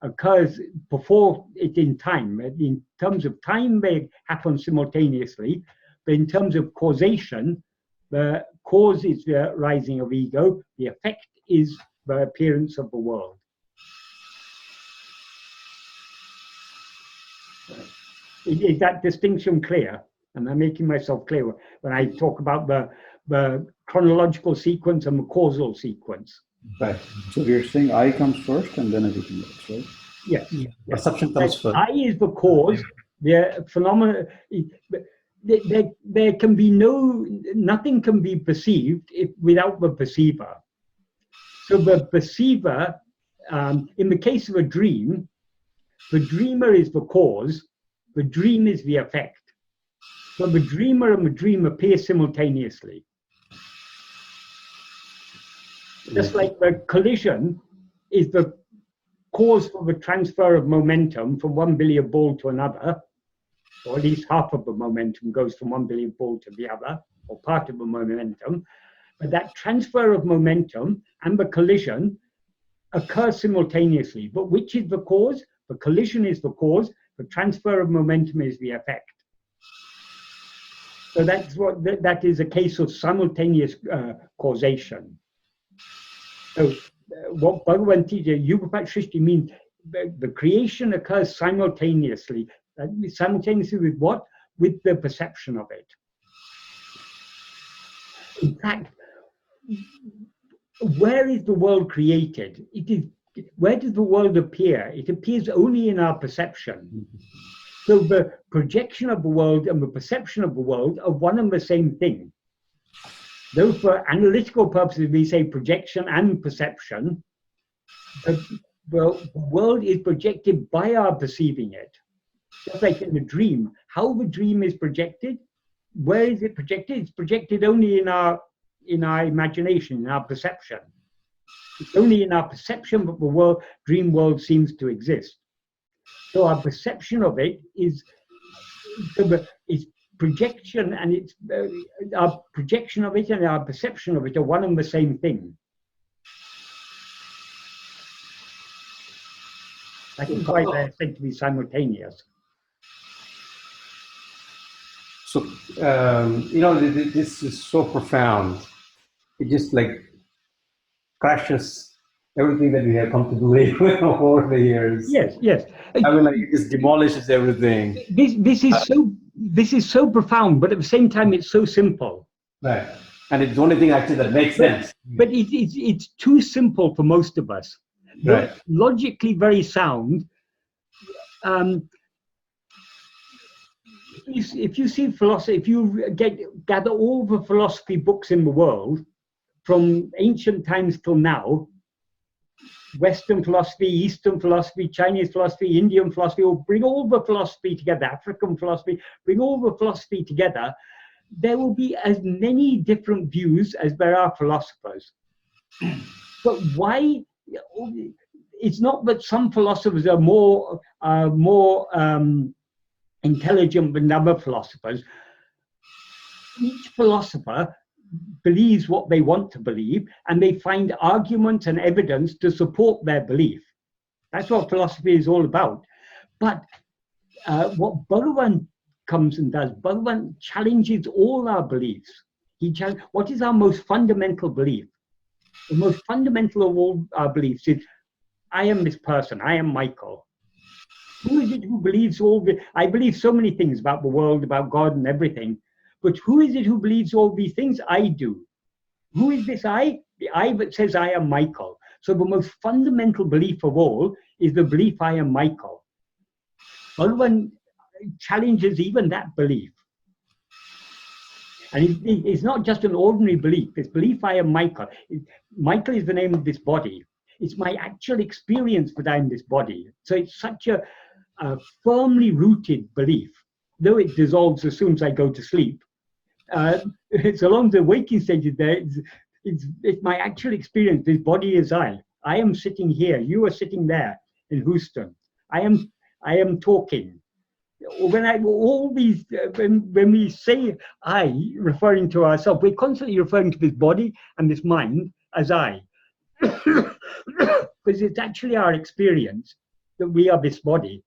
occurs before it in time. In terms of time, they happen simultaneously, but in terms of causation, the cause is the rising of ego, the effect is the appearance of the world. Is that distinction clear? Am I making myself clear when I talk about the chronological sequence and the causal sequence? Right. So you're saying I comes first and then everything else, right? Yes. Yeah. Perception comes first. I is the cause. The phenomena. There can be nothing can be perceived without the perceiver. So the perceiver, in the case of a dream, the dreamer is the cause. The dream is the effect. So the dreamer and the dream appear simultaneously. Just like the collision is the cause for the transfer of momentum from one billiard ball to another, or at least half of the momentum goes from one billiard ball to the other, or part of the momentum. But that transfer of momentum and the collision occur simultaneously. But which is the cause? The collision is the cause, the transfer of momentum is the effect. So that is a case of simultaneous causation. So what Bhagavan teaches, Yuga Srishti means the creation occurs simultaneously. Simultaneously with what? With the perception of it. In fact, where is the world created? Where does the world appear? It appears only in our perception. So the projection of the world and the perception of the world are one and the same thing. Though for analytical purposes we say projection and perception, the world is projected by our perceiving it. Just like in the dream, how the dream is projected, where is it projected? It's projected only in our imagination, in our perception. It's only in our perception that the dream world seems to exist. So our perception of it is projection, and it's our projection of it and our perception of it are one and the same thing. That is why they're said to be simultaneous. So, this is so profound. It just like crashes everything that we have come to believe over the years. Yes, yes. I mean, like it just demolishes everything. This is so this is so profound, but at the same time, it's so simple. Right. And it's the only thing actually that makes sense. But it's too simple for most of us. Right. Logically very sound. If you see philosophy, if you gather all the philosophy books in the world, from ancient times till now, Western philosophy, Eastern philosophy, Chinese philosophy, Indian philosophy, or bring all the philosophy together, African philosophy, bring all the philosophy together, there will be as many different views as there are philosophers. But why? It's not that some philosophers are more intelligent than other philosophers. Each philosopher believes what they want to believe, and they find arguments and evidence to support their belief. That's what philosophy is all about. But what Bhagavan comes and does, Bhagavan challenges all our beliefs. What is our most fundamental belief? The most fundamental of all our beliefs is, I am this person, I am Michael. Who is it who believes I believe so many things about the world, about God and everything, but who is it who believes all these things? I do. Who is this I? The I that says I am Michael. So the most fundamental belief of all is the belief I am Michael. Bhagavan challenges even that belief. And it's not just an ordinary belief. It's belief I am Michael. Michael is the name of this body. It's my actual experience that I'm this body. So it's such a firmly rooted belief, though it dissolves as soon as I go to sleep. It's along the waking stages there. It's my actual experience. This body is I. I am sitting here. You are sitting there in Houston. I am talking. When we say I, referring to ourselves, we're constantly referring to this body and this mind as I. Because it's actually our experience that we are this body,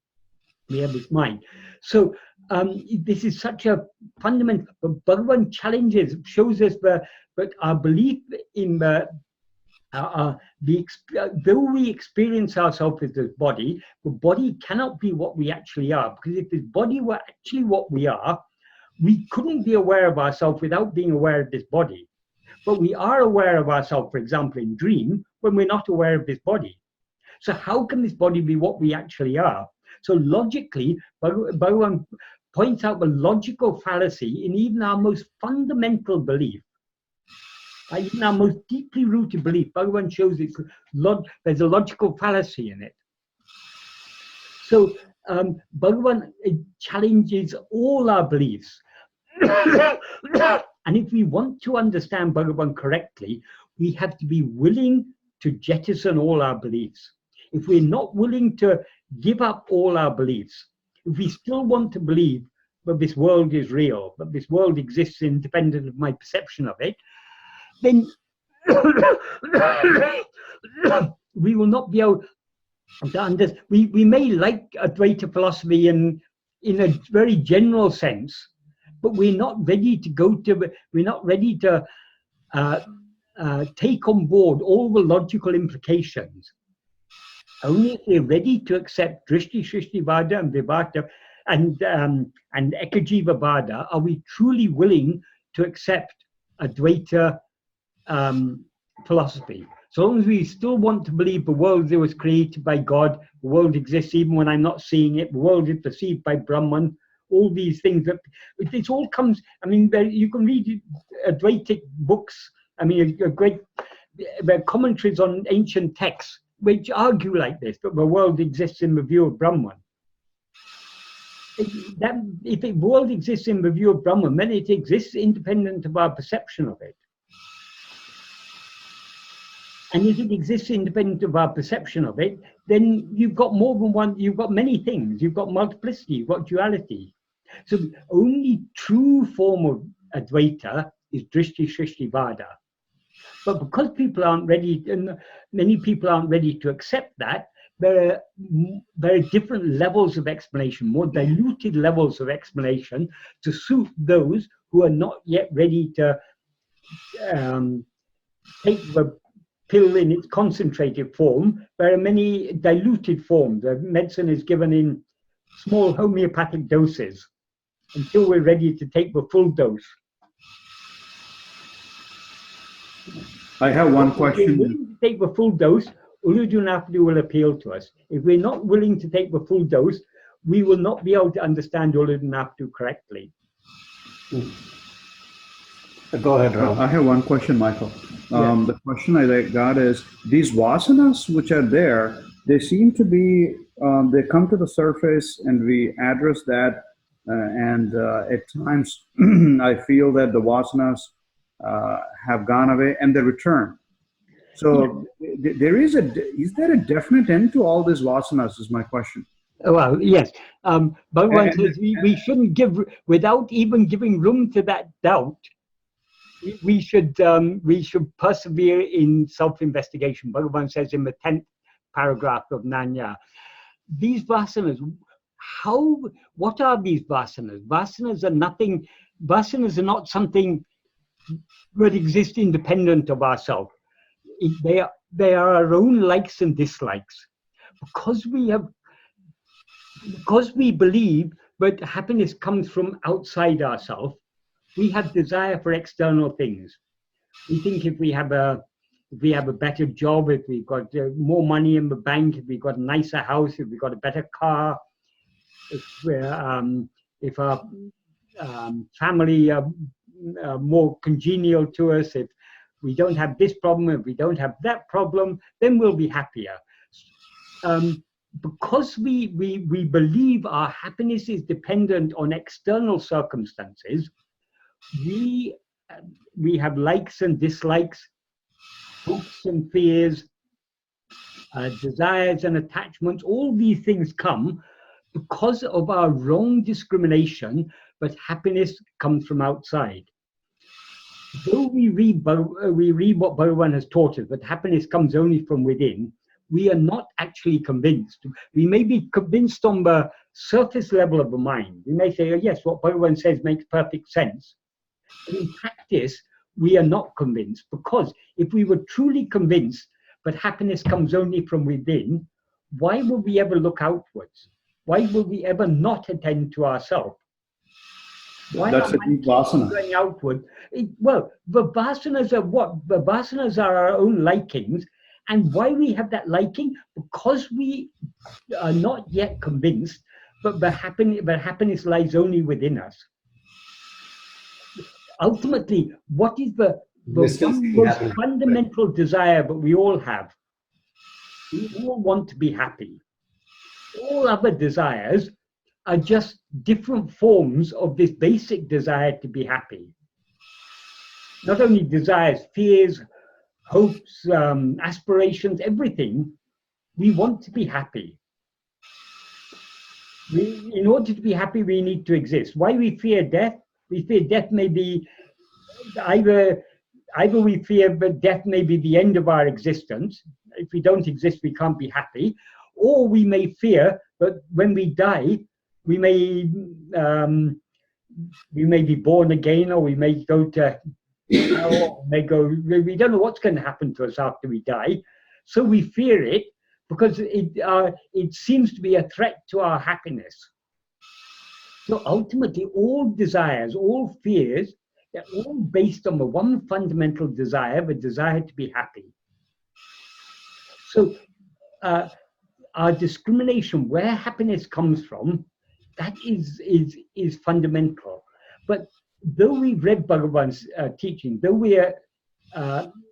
we are this mind. So this is such a fundamental, but Bhagavan challenges, shows us that our belief in though we experience ourselves as this body, the body cannot be what we actually are. Because if this body were actually what we are, we couldn't be aware of ourselves without being aware of this body. But we are aware of ourselves, for example, in dream, when we're not aware of this body. So how can this body be what we actually are? So logically, Bhagavan points out the logical fallacy in even our most fundamental belief. Even our most deeply rooted belief, Bhagavan shows there's a logical fallacy in it. So Bhagavan challenges all our beliefs. And if we want to understand Bhagavan correctly, we have to be willing to jettison all our beliefs. If we're not willing to give up all our beliefs, if we still want to believe that this world is real, that this world exists independent of my perception of it, then we will not be able to understand. We may like Advaita philosophy in a very general sense, but we're not ready to take on board all the logical implications. Only if we're ready to accept Drishti, Shrishti Vada and Vivartavada and Ekajiva Vada are we truly willing to accept Advaita philosophy. So long as we still want to believe the world that was created by God, the world exists even when I'm not seeing it, the world is perceived by Brahman, all these things, that it all comes, I mean, you can read Advaitic books, I mean, great commentaries on ancient texts, which argue like this, that the world exists in the view of Brahman. If the world exists in the view of Brahman, then it exists independent of our perception of it. And if it exists independent of our perception of it, then you've got more than one, you've got many things, you've got multiplicity, you've got duality. So the only true form of Advaita is Drishti, Shrishti, Vada. But because people aren't ready, and many people aren't ready to accept that, there are different levels of explanation, more diluted levels of explanation to suit those who are not yet ready to take the pill in its concentrated form. There are many diluted forms. The medicine is given in small homeopathic doses. until we're ready to take the full dose. I have one If we're question. willing to take the full dose, Uḷḷadu Nāṛpadu will appeal to us. If we're not willing to take the full dose, we will not be able to understand Uḷḷadu Nāṛpadu correctly. Go ahead, Ram. I have one question, Michael. The question I got is, these vasanas which are there, they seem to be, they come to the surface and we address that, and at times I feel that the vasanas have gone away and they return. So is there a definite end to all these vasanas is my question. Well, yes. Bhagavan says we shouldn't give, without even giving room to that doubt, we should persevere in self-investigation. Bhagavan says in the 10th paragraph of Nāṇya, these vasanas, what are these vasanas? Vasanas are not something that exist independent of ourselves. They are our own likes and dislikes. Because we believe that happiness comes from outside ourselves, we have desire for external things. We think if we have a better job, if we've got more money in the bank, if we've got a nicer house, if we've got a better car, if our family are more congenial to us, if we don't have this problem, if we don't have that problem, then we'll be happier. Because we believe our happiness is dependent on external circumstances, we have likes and dislikes, hopes and fears, desires and attachments. All these things come because of our wrong discrimination, but happiness comes from outside. Though we read what Bhagavan has taught us, that happiness comes only from within, we are not actually convinced. We may be convinced on the surface level of the mind. We may say, oh, yes, what Bhagavan says makes perfect sense. But in practice, we are not convinced, because if we were truly convinced that happiness comes only from within, why would we ever look outwards? Why would we ever not attend to ourselves? Why That's a deep vasana. Going outward? Well, the vasanas are what? The vasanas are our own likings. And why we have that liking? Because we are not yet convinced that the happiness lies only within us. Ultimately, what is the most fundamental desire that we all have? We all want to be happy. All other desires are just different forms of this basic desire to be happy. Not only desires, fears, hopes, aspirations, everything, we want to be happy. In order to be happy, we need to exist. Why we fear death? We fear death may be either we fear that death may be the end of our existence. If we don't exist, we can't be happy. Or we may fear that when we die, we may be born again, or we may go to hell, we don't know what's going to happen to us after we die. So we fear it because it seems to be a threat to our happiness. So ultimately, all desires, all fears, they're all based on the one fundamental desire, the desire to be happy. So our discrimination, where happiness comes from, that is fundamental. But though we've read Bhagavan's teaching, though we are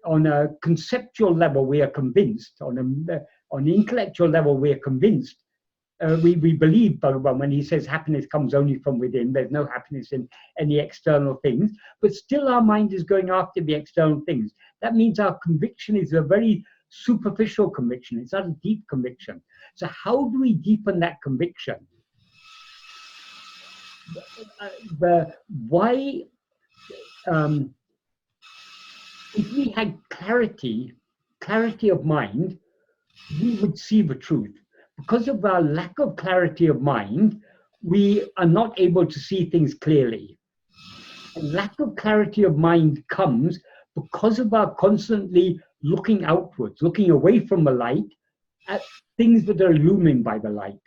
on a conceptual level, we are convinced, on an intellectual level, we are convinced, we believe Bhagavan when he says happiness comes only from within, there's no happiness in any external things, but still our mind is going after the external things. That means our conviction is a very superficial conviction, it's not a deep conviction. So how do we deepen that conviction? If we had clarity of mind, we would see the truth. Because of our lack of clarity of mind, we are not able to see things clearly. And lack of clarity of mind comes because of our constantly looking outwards, looking away from the light at things that are illumined by the light.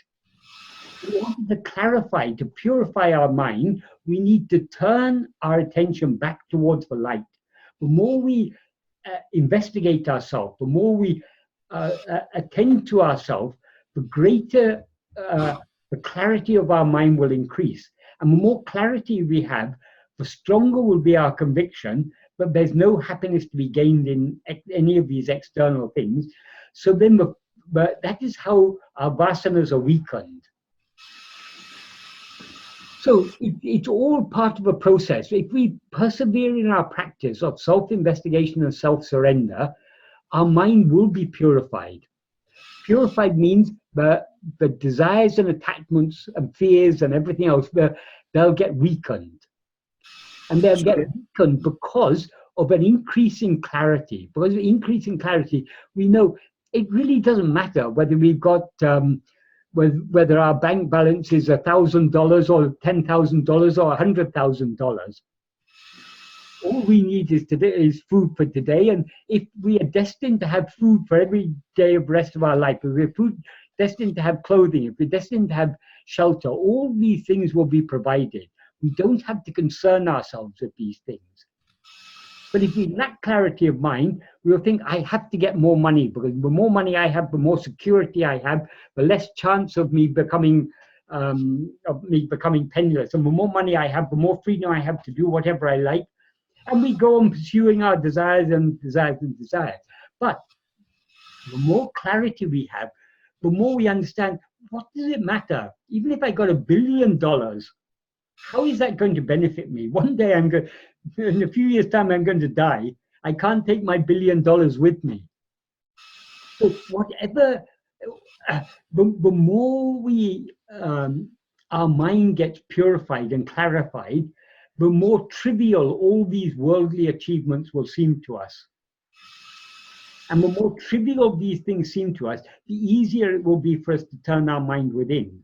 In order to clarify, to purify our mind, we need to turn our attention back towards the light. The more we investigate ourselves, the more we attend to ourselves, the greater the clarity of our mind will increase. And the more clarity we have, the stronger will be our conviction that there's no happiness to be gained in any of these external things. So then that is how our vasanas are weakened. So it's all part of a process. If we persevere in our practice of self-investigation and self-surrender, our mind will be purified. Purified means the desires and attachments and fears and everything else, they'll get weakened. And they'll get weakened because of an increase in clarity. Because of increase in clarity, we know it really doesn't matter whether we've got whether our bank balance is $1,000 or $10,000 or $100,000. All we need is food for today, and if we are destined to have food for every day of the rest of our life, if we're destined to have clothing, if we're destined to have shelter, all these things will be provided. We don't have to concern ourselves with these things. But if we lack clarity of mind, we'll think, I have to get more money, because the more money I have, the more security I have, the less chance of me becoming penniless. And the more money I have, the more freedom I have to do whatever I like. And we go on pursuing our desires and desires and desires. But the more clarity we have, the more we understand, what does it matter? Even if I got $1 billion, how is that going to benefit me? One day in a few years' time, I'm going to die. I can't take my $1 billion with me. So whatever, the more we, our mind gets purified and clarified, the more trivial all these worldly achievements will seem to us. And the more trivial these things seem to us, the easier it will be for us to turn our mind within.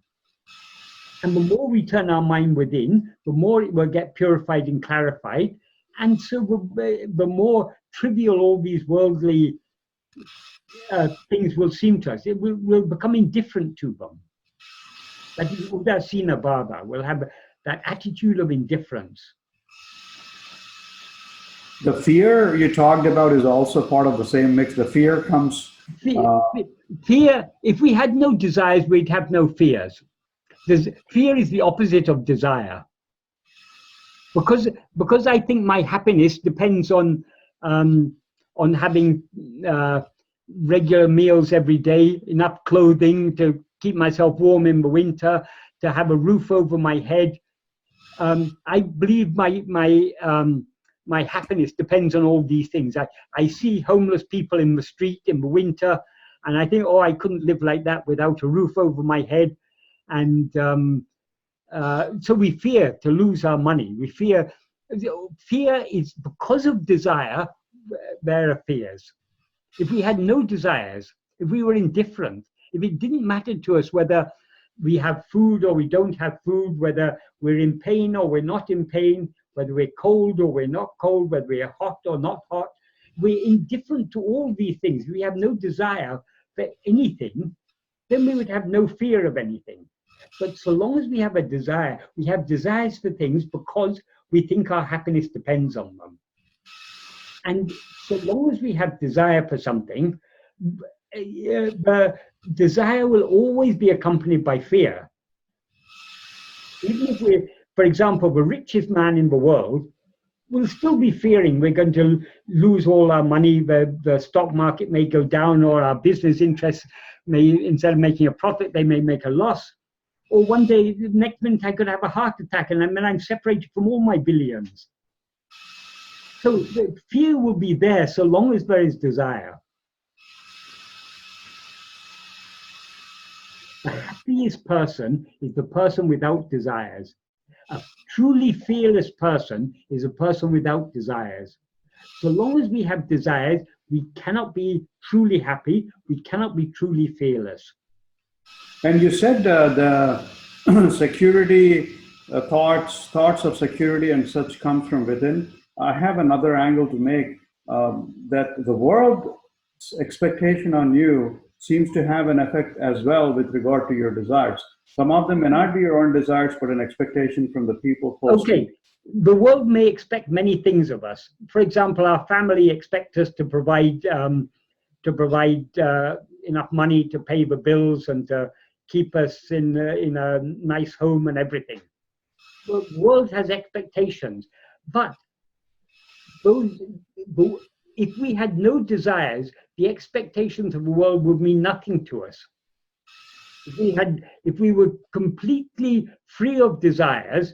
And the more we turn our mind within, the more it will get purified and clarified. And so the more trivial all these worldly things will seem to us, we'll become indifferent to them. That is Udassina Bhava. We'll have that attitude of indifference. The fear you talked about is also part of the same mix. The fear comes... Fear, if we had no desires, we'd have no fears. Fear is the opposite of desire. Because I think my happiness depends on having regular meals every day, enough clothing to keep myself warm in the winter, to have a roof over my head. I believe my happiness depends on all these things. I see homeless people in the street in the winter, and I think, oh, I couldn't live like that without a roof over my head. And so we fear to lose our money. We fear is because of desire. There are fears. If we had no desires, if we were indifferent, if it didn't matter to us whether we have food or we don't have food, whether we're in pain or we're not in pain, whether we're cold or we're not cold, whether we're hot or not hot, we're indifferent to all these things. We have no desire for anything, then we would have no fear of anything. But so long as we have a desire, we have desires for things because we think our happiness depends on them. And so long as we have desire for something, the desire will always be accompanied by fear. Even if we're, for example, the richest man in the world, will still be fearing we're going to lose all our money, the stock market may go down, or our business interests may, instead of making a profit, they may make a loss. Or one day, the next minute, I could have a heart attack and then I'm separated from all my billions. So the fear will be there so long as there is desire. The happiest person is the person without desires. A truly fearless person is a person without desires. So long as we have desires, we cannot be truly happy, we cannot be truly fearless. And you said the security thoughts of security and such come from within. I have another angle to make, that the world's expectation on you seems to have an effect as well with regard to your desires. Some of them may not be your own desires, but an expectation from the people close to you. Okay, the world may expect many things of us. For example, our family expect us to provide enough money to pay the bills and to keep us in a nice home and everything. The world has expectations, but if we had no desires, the expectations of the world would mean nothing to us. If we were completely free of desires,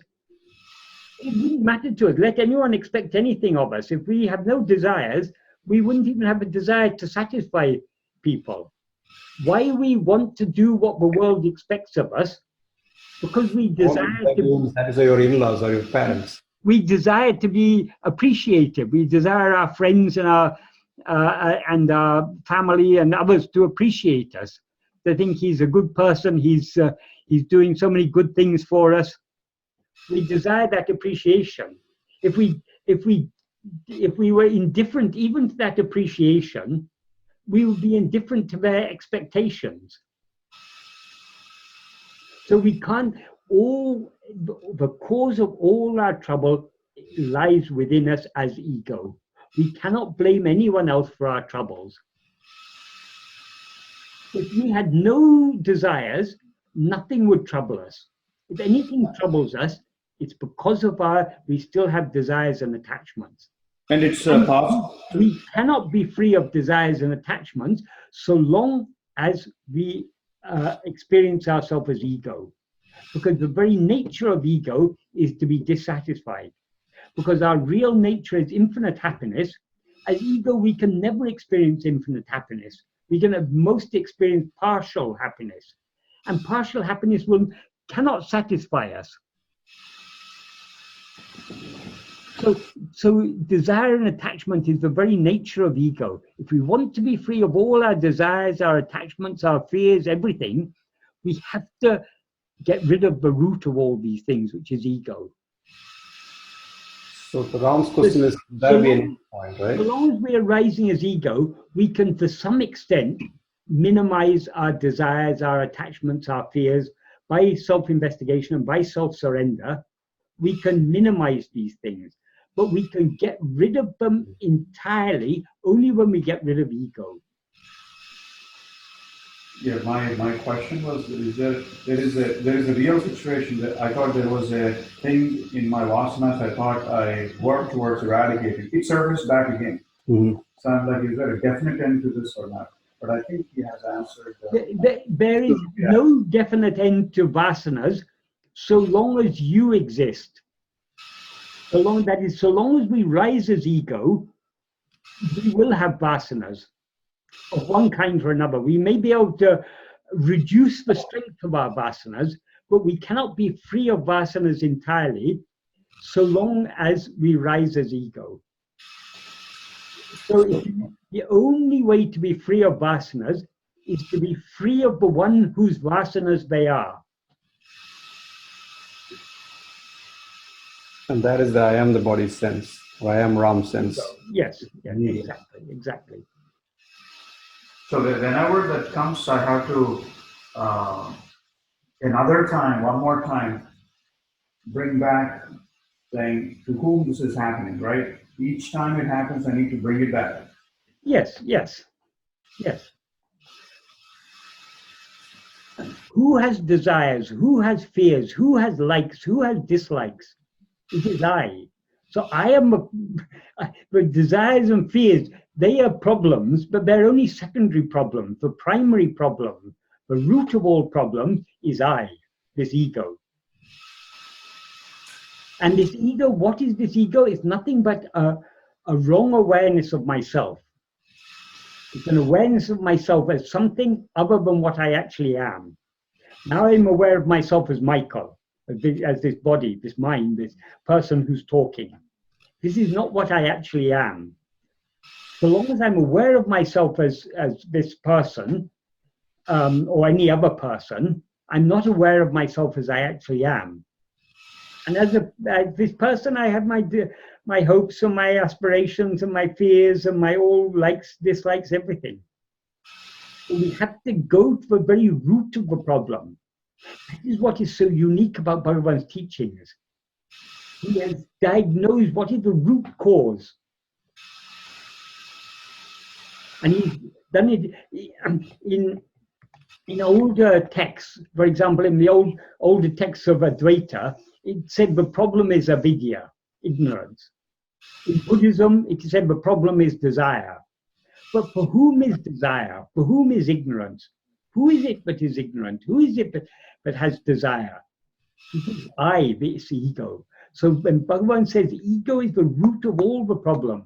it wouldn't matter to us. Let anyone expect anything of us. If we have no desires, we wouldn't even have a desire to satisfy people. Why we want to do what the world expects of us? Because we desire to satisfy your in-laws or your parents. We desire to be appreciated. We desire our friends and our family and others to appreciate us. They think he's a good person. He's doing so many good things for us. We desire that appreciation. If we were indifferent even to that appreciation, we would be indifferent to their expectations. So we can't. The cause of all our trouble lies within us as ego. We cannot blame anyone else for our troubles. If we had no desires, nothing would trouble us. If anything troubles us, it's because of we still have desires and attachments. And it's possible. We cannot be free of desires and attachments so long as we experience ourselves as ego. Because the very nature of ego is to be dissatisfied. Because our real nature is infinite happiness. As ego, we can never experience infinite happiness. We can at most experience partial happiness. And partial happiness cannot satisfy us. So desire and attachment is the very nature of ego. If we want to be free of all our desires, our attachments, our fears, everything, we have to get rid of the root of all these things, which is ego. So the Ram's question is, that be an point, right? So long as we are rising as ego, we can, to some extent, minimize our desires, our attachments, our fears by self-investigation and by self-surrender. We can minimize these things, but we can get rid of them entirely only when we get rid of ego. Yeah, my question was: there is a real situation that I thought there was a thing in my vasanas I thought I worked towards eradicating. It surfaced back again. Mm-hmm. So I'm like, is there a definite end to this or not? But I think he has answered. There is no definite end to vasanas so long as you exist. So long as we rise as ego, we will have vasanas of one kind or another. We may be able to reduce the strength of our vasanas, but we cannot be free of vasanas entirely so long as we rise as ego. So the only way to be free of vasanas is to be free of the one whose vasanas they are. And that is the I am the body sense, or I am Ram sense. Yes, exactly. So whenever that comes, I have to another time, one more time, bring back saying to whom this is happening, right? Each time it happens, I need to bring it back. Yes. Who has desires? Who has fears? Who has likes? Who has dislikes? It is I. So I am the desires and fears, they are problems, but they're only secondary problems. The primary problem, the root of all problems is I, this ego. And this ego, what is this ego? It's nothing but a wrong awareness of myself. It's an awareness of myself as something other than what I actually am. Now I'm aware of myself as Michael, as this body, this mind, this person who's talking. This is not what I actually am. So long as I'm aware of myself as this person, or any other person, I'm not aware of myself as I actually am. And as this person, I have my hopes and my aspirations and my fears and my all likes, dislikes, everything. So we have to go to the very root of the problem. This is what is so unique about Bhagavan's teachings. He has diagnosed what is the root cause. And he's done it in older texts. For example, in the older texts of Advaita, it said the problem is avidya, ignorance. In Buddhism, it said the problem is desire. But for whom is desire? For whom is ignorance? Who is it that is ignorant? Who is it that has desire? It is I, this ego. So when Bhagavan says ego is the root of all the problems,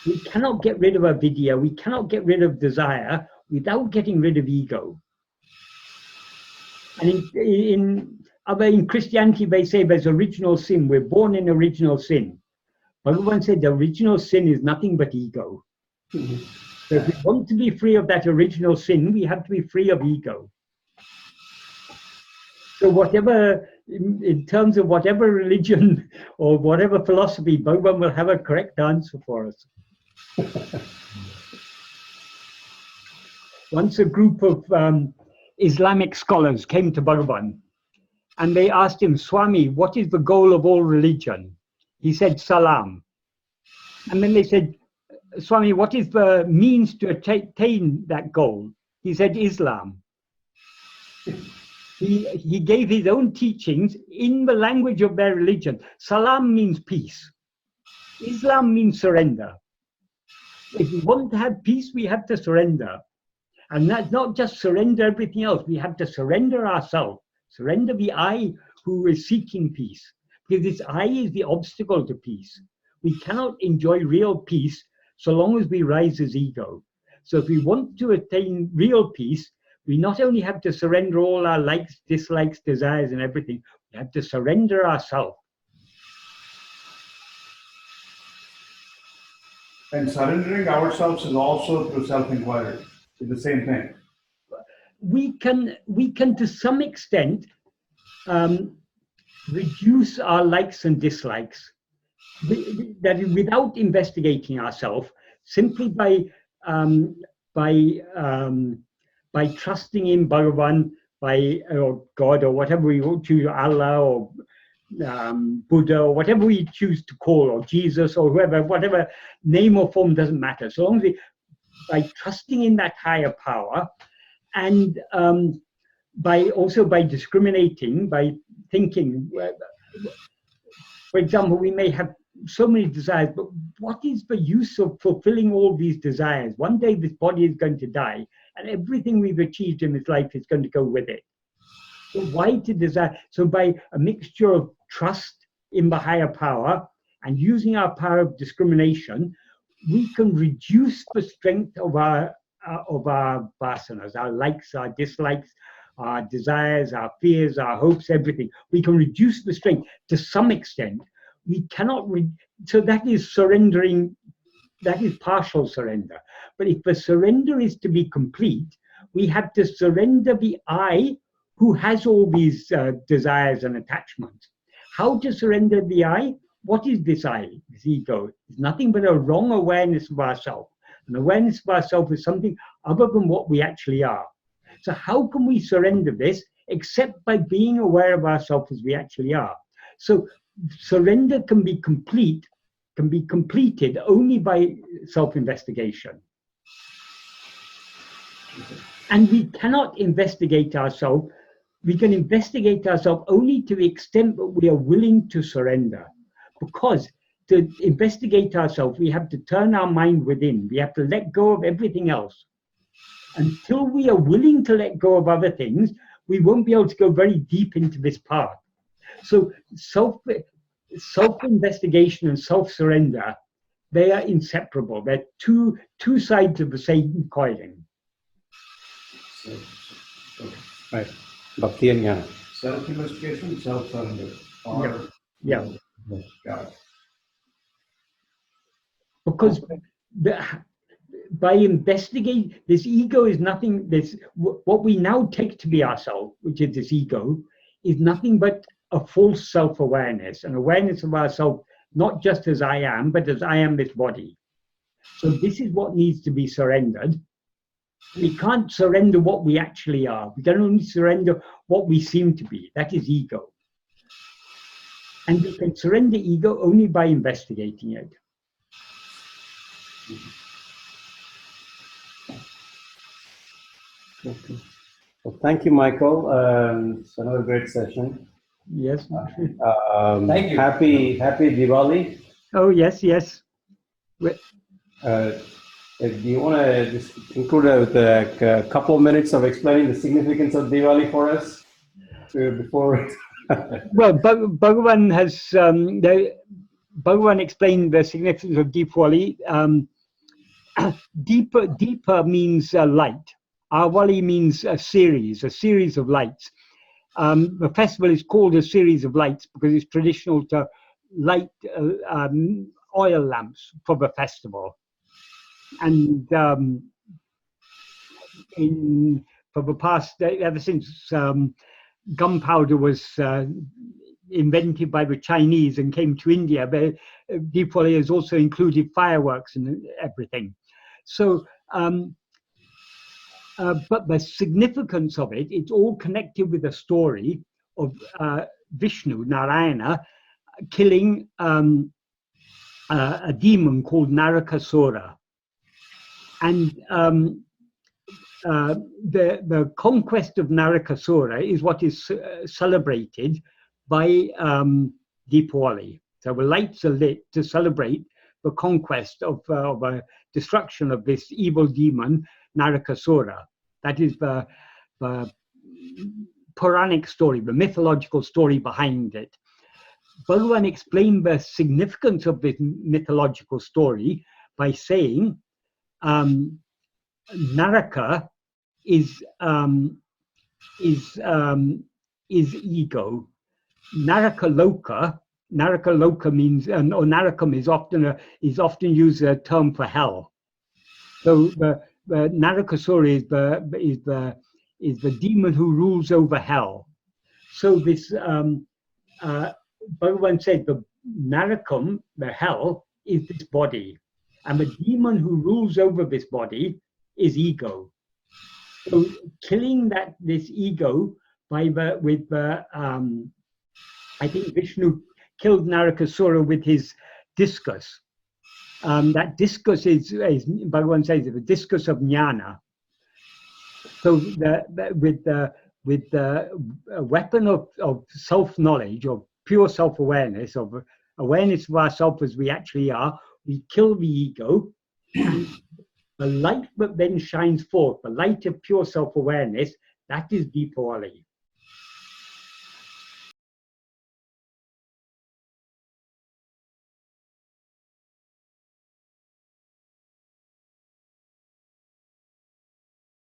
we cannot get rid of avidya, we cannot get rid of desire without getting rid of ego. And in Christianity, they say there's original sin. We're born in original sin. Bhagavan said the original sin is nothing but ego. So if we want to be free of that original sin, we have to be free of ego. So whatever, in terms of whatever religion or whatever philosophy, Bhagavan will have a correct answer for us. Once a group of Islamic scholars came to Bhagavan and they asked him, Swami, what is the goal of all religion? He said, salam. And then they said, Swami, what is the means to attain that goal? He said, Islam. He gave his own teachings in the language of their religion. Salam means peace. Islam means surrender. If we want to have peace, we have to surrender. And that's not just surrender everything else. We have to surrender ourselves. Surrender the I who is seeking peace. Because this I is the obstacle to peace. We cannot enjoy real peace so long as we rise as ego. So if we want to attain real peace, we not only have to surrender all our likes, dislikes, desires, and everything, we have to surrender ourselves. And surrendering ourselves is also through self-inquiry. It's the same thing. We can to some extent reduce our likes and dislikes, that is without investigating ourselves, simply by trusting in Bhagavan, or God, or whatever we choose, Allah or Buddha, or whatever we choose to call, or Jesus, or whoever, whatever name or form doesn't matter. So long as by trusting in that higher power, and by discriminating, by thinking. For example, we may have so many desires, but what is the use of fulfilling all these desires? One day this body is going to die, and everything we've achieved in this life is going to go with it. So why to desire? So by a mixture of trust in the higher power and using our power of discrimination, we can reduce the strength of our vasanas, our likes, our dislikes, our desires, our fears, our hopes, everything. We can reduce the strength to some extent. We cannot, so that is surrendering, that is partial surrender. But if the surrender is to be complete, we have to surrender the I who has all these desires and attachments. How to surrender the I? What is this I, this ego? It's nothing but a wrong awareness of ourselves. An awareness of ourselves is something other than what we actually are. So how can we surrender this except by being aware of ourselves as we actually are? So surrender can be completed only by self-investigation. And we cannot investigate ourselves. We can investigate ourselves only to the extent that we are willing to surrender. Because to investigate ourselves, we have to turn our mind within. We have to let go of everything else. Until we are willing to let go of other things, we won't be able to go very deep into this path. So self-investigation and self-surrender, they are inseparable. They're two sides of the same coin. Right. Bhakti and jnana. Self-investigation, self-surrender. Yeah. Got it. Because by investigating, this ego is nothing, what we now take to be ourselves, which is this ego, is nothing but a false self-awareness, an awareness of ourselves, not just as I am, but as I am this body. So this is what needs to be surrendered. We can't surrender what we actually are. We can only surrender what we seem to be. That is ego. And we can surrender ego only by investigating it. Okay. Well, thank you, Michael. It's another great session. Yes. Thank you. Happy Diwali. Oh, yes, yes. Do you want to just conclude with a couple of minutes of explaining the significance of Diwali for us before? Well, Bhagavan has Bhagavan explained the significance of Diwali. Deepa means light. Awali means a series of lights. The festival is called a series of lights because it's traditional to light oil lamps for the festival. And for the past, ever since gunpowder was invented by the Chinese and came to India, Diwali has also included fireworks and everything. So, but the significance of it, it's all connected with the story of Vishnu, Narayana, killing a demon called Narakasura. And the conquest of Narakasura is what is celebrated by Diwali. So the lights are lit to celebrate the conquest of destruction of this evil demon, Narakasura. That is the Puranic story, the mythological story behind it. Bhagavan explained the significance of this mythological story by saying Naraka is ego. Naraka Loka means, or Narakam is often used as a term for hell. So the Narakasura is the demon who rules over hell. So this Bhagavan said the Narakam, the hell, is this body, and the demon who rules over this body is ego. So killing this ego I think Vishnu killed Narakasura with his discus. That discus is Bhagavan says, the discus of jnana. So with the weapon of self-knowledge, of pure self-awareness, of awareness of ourselves as we actually are, we kill the ego, and the light that then shines forth, the light of pure self-awareness, that is Diwali.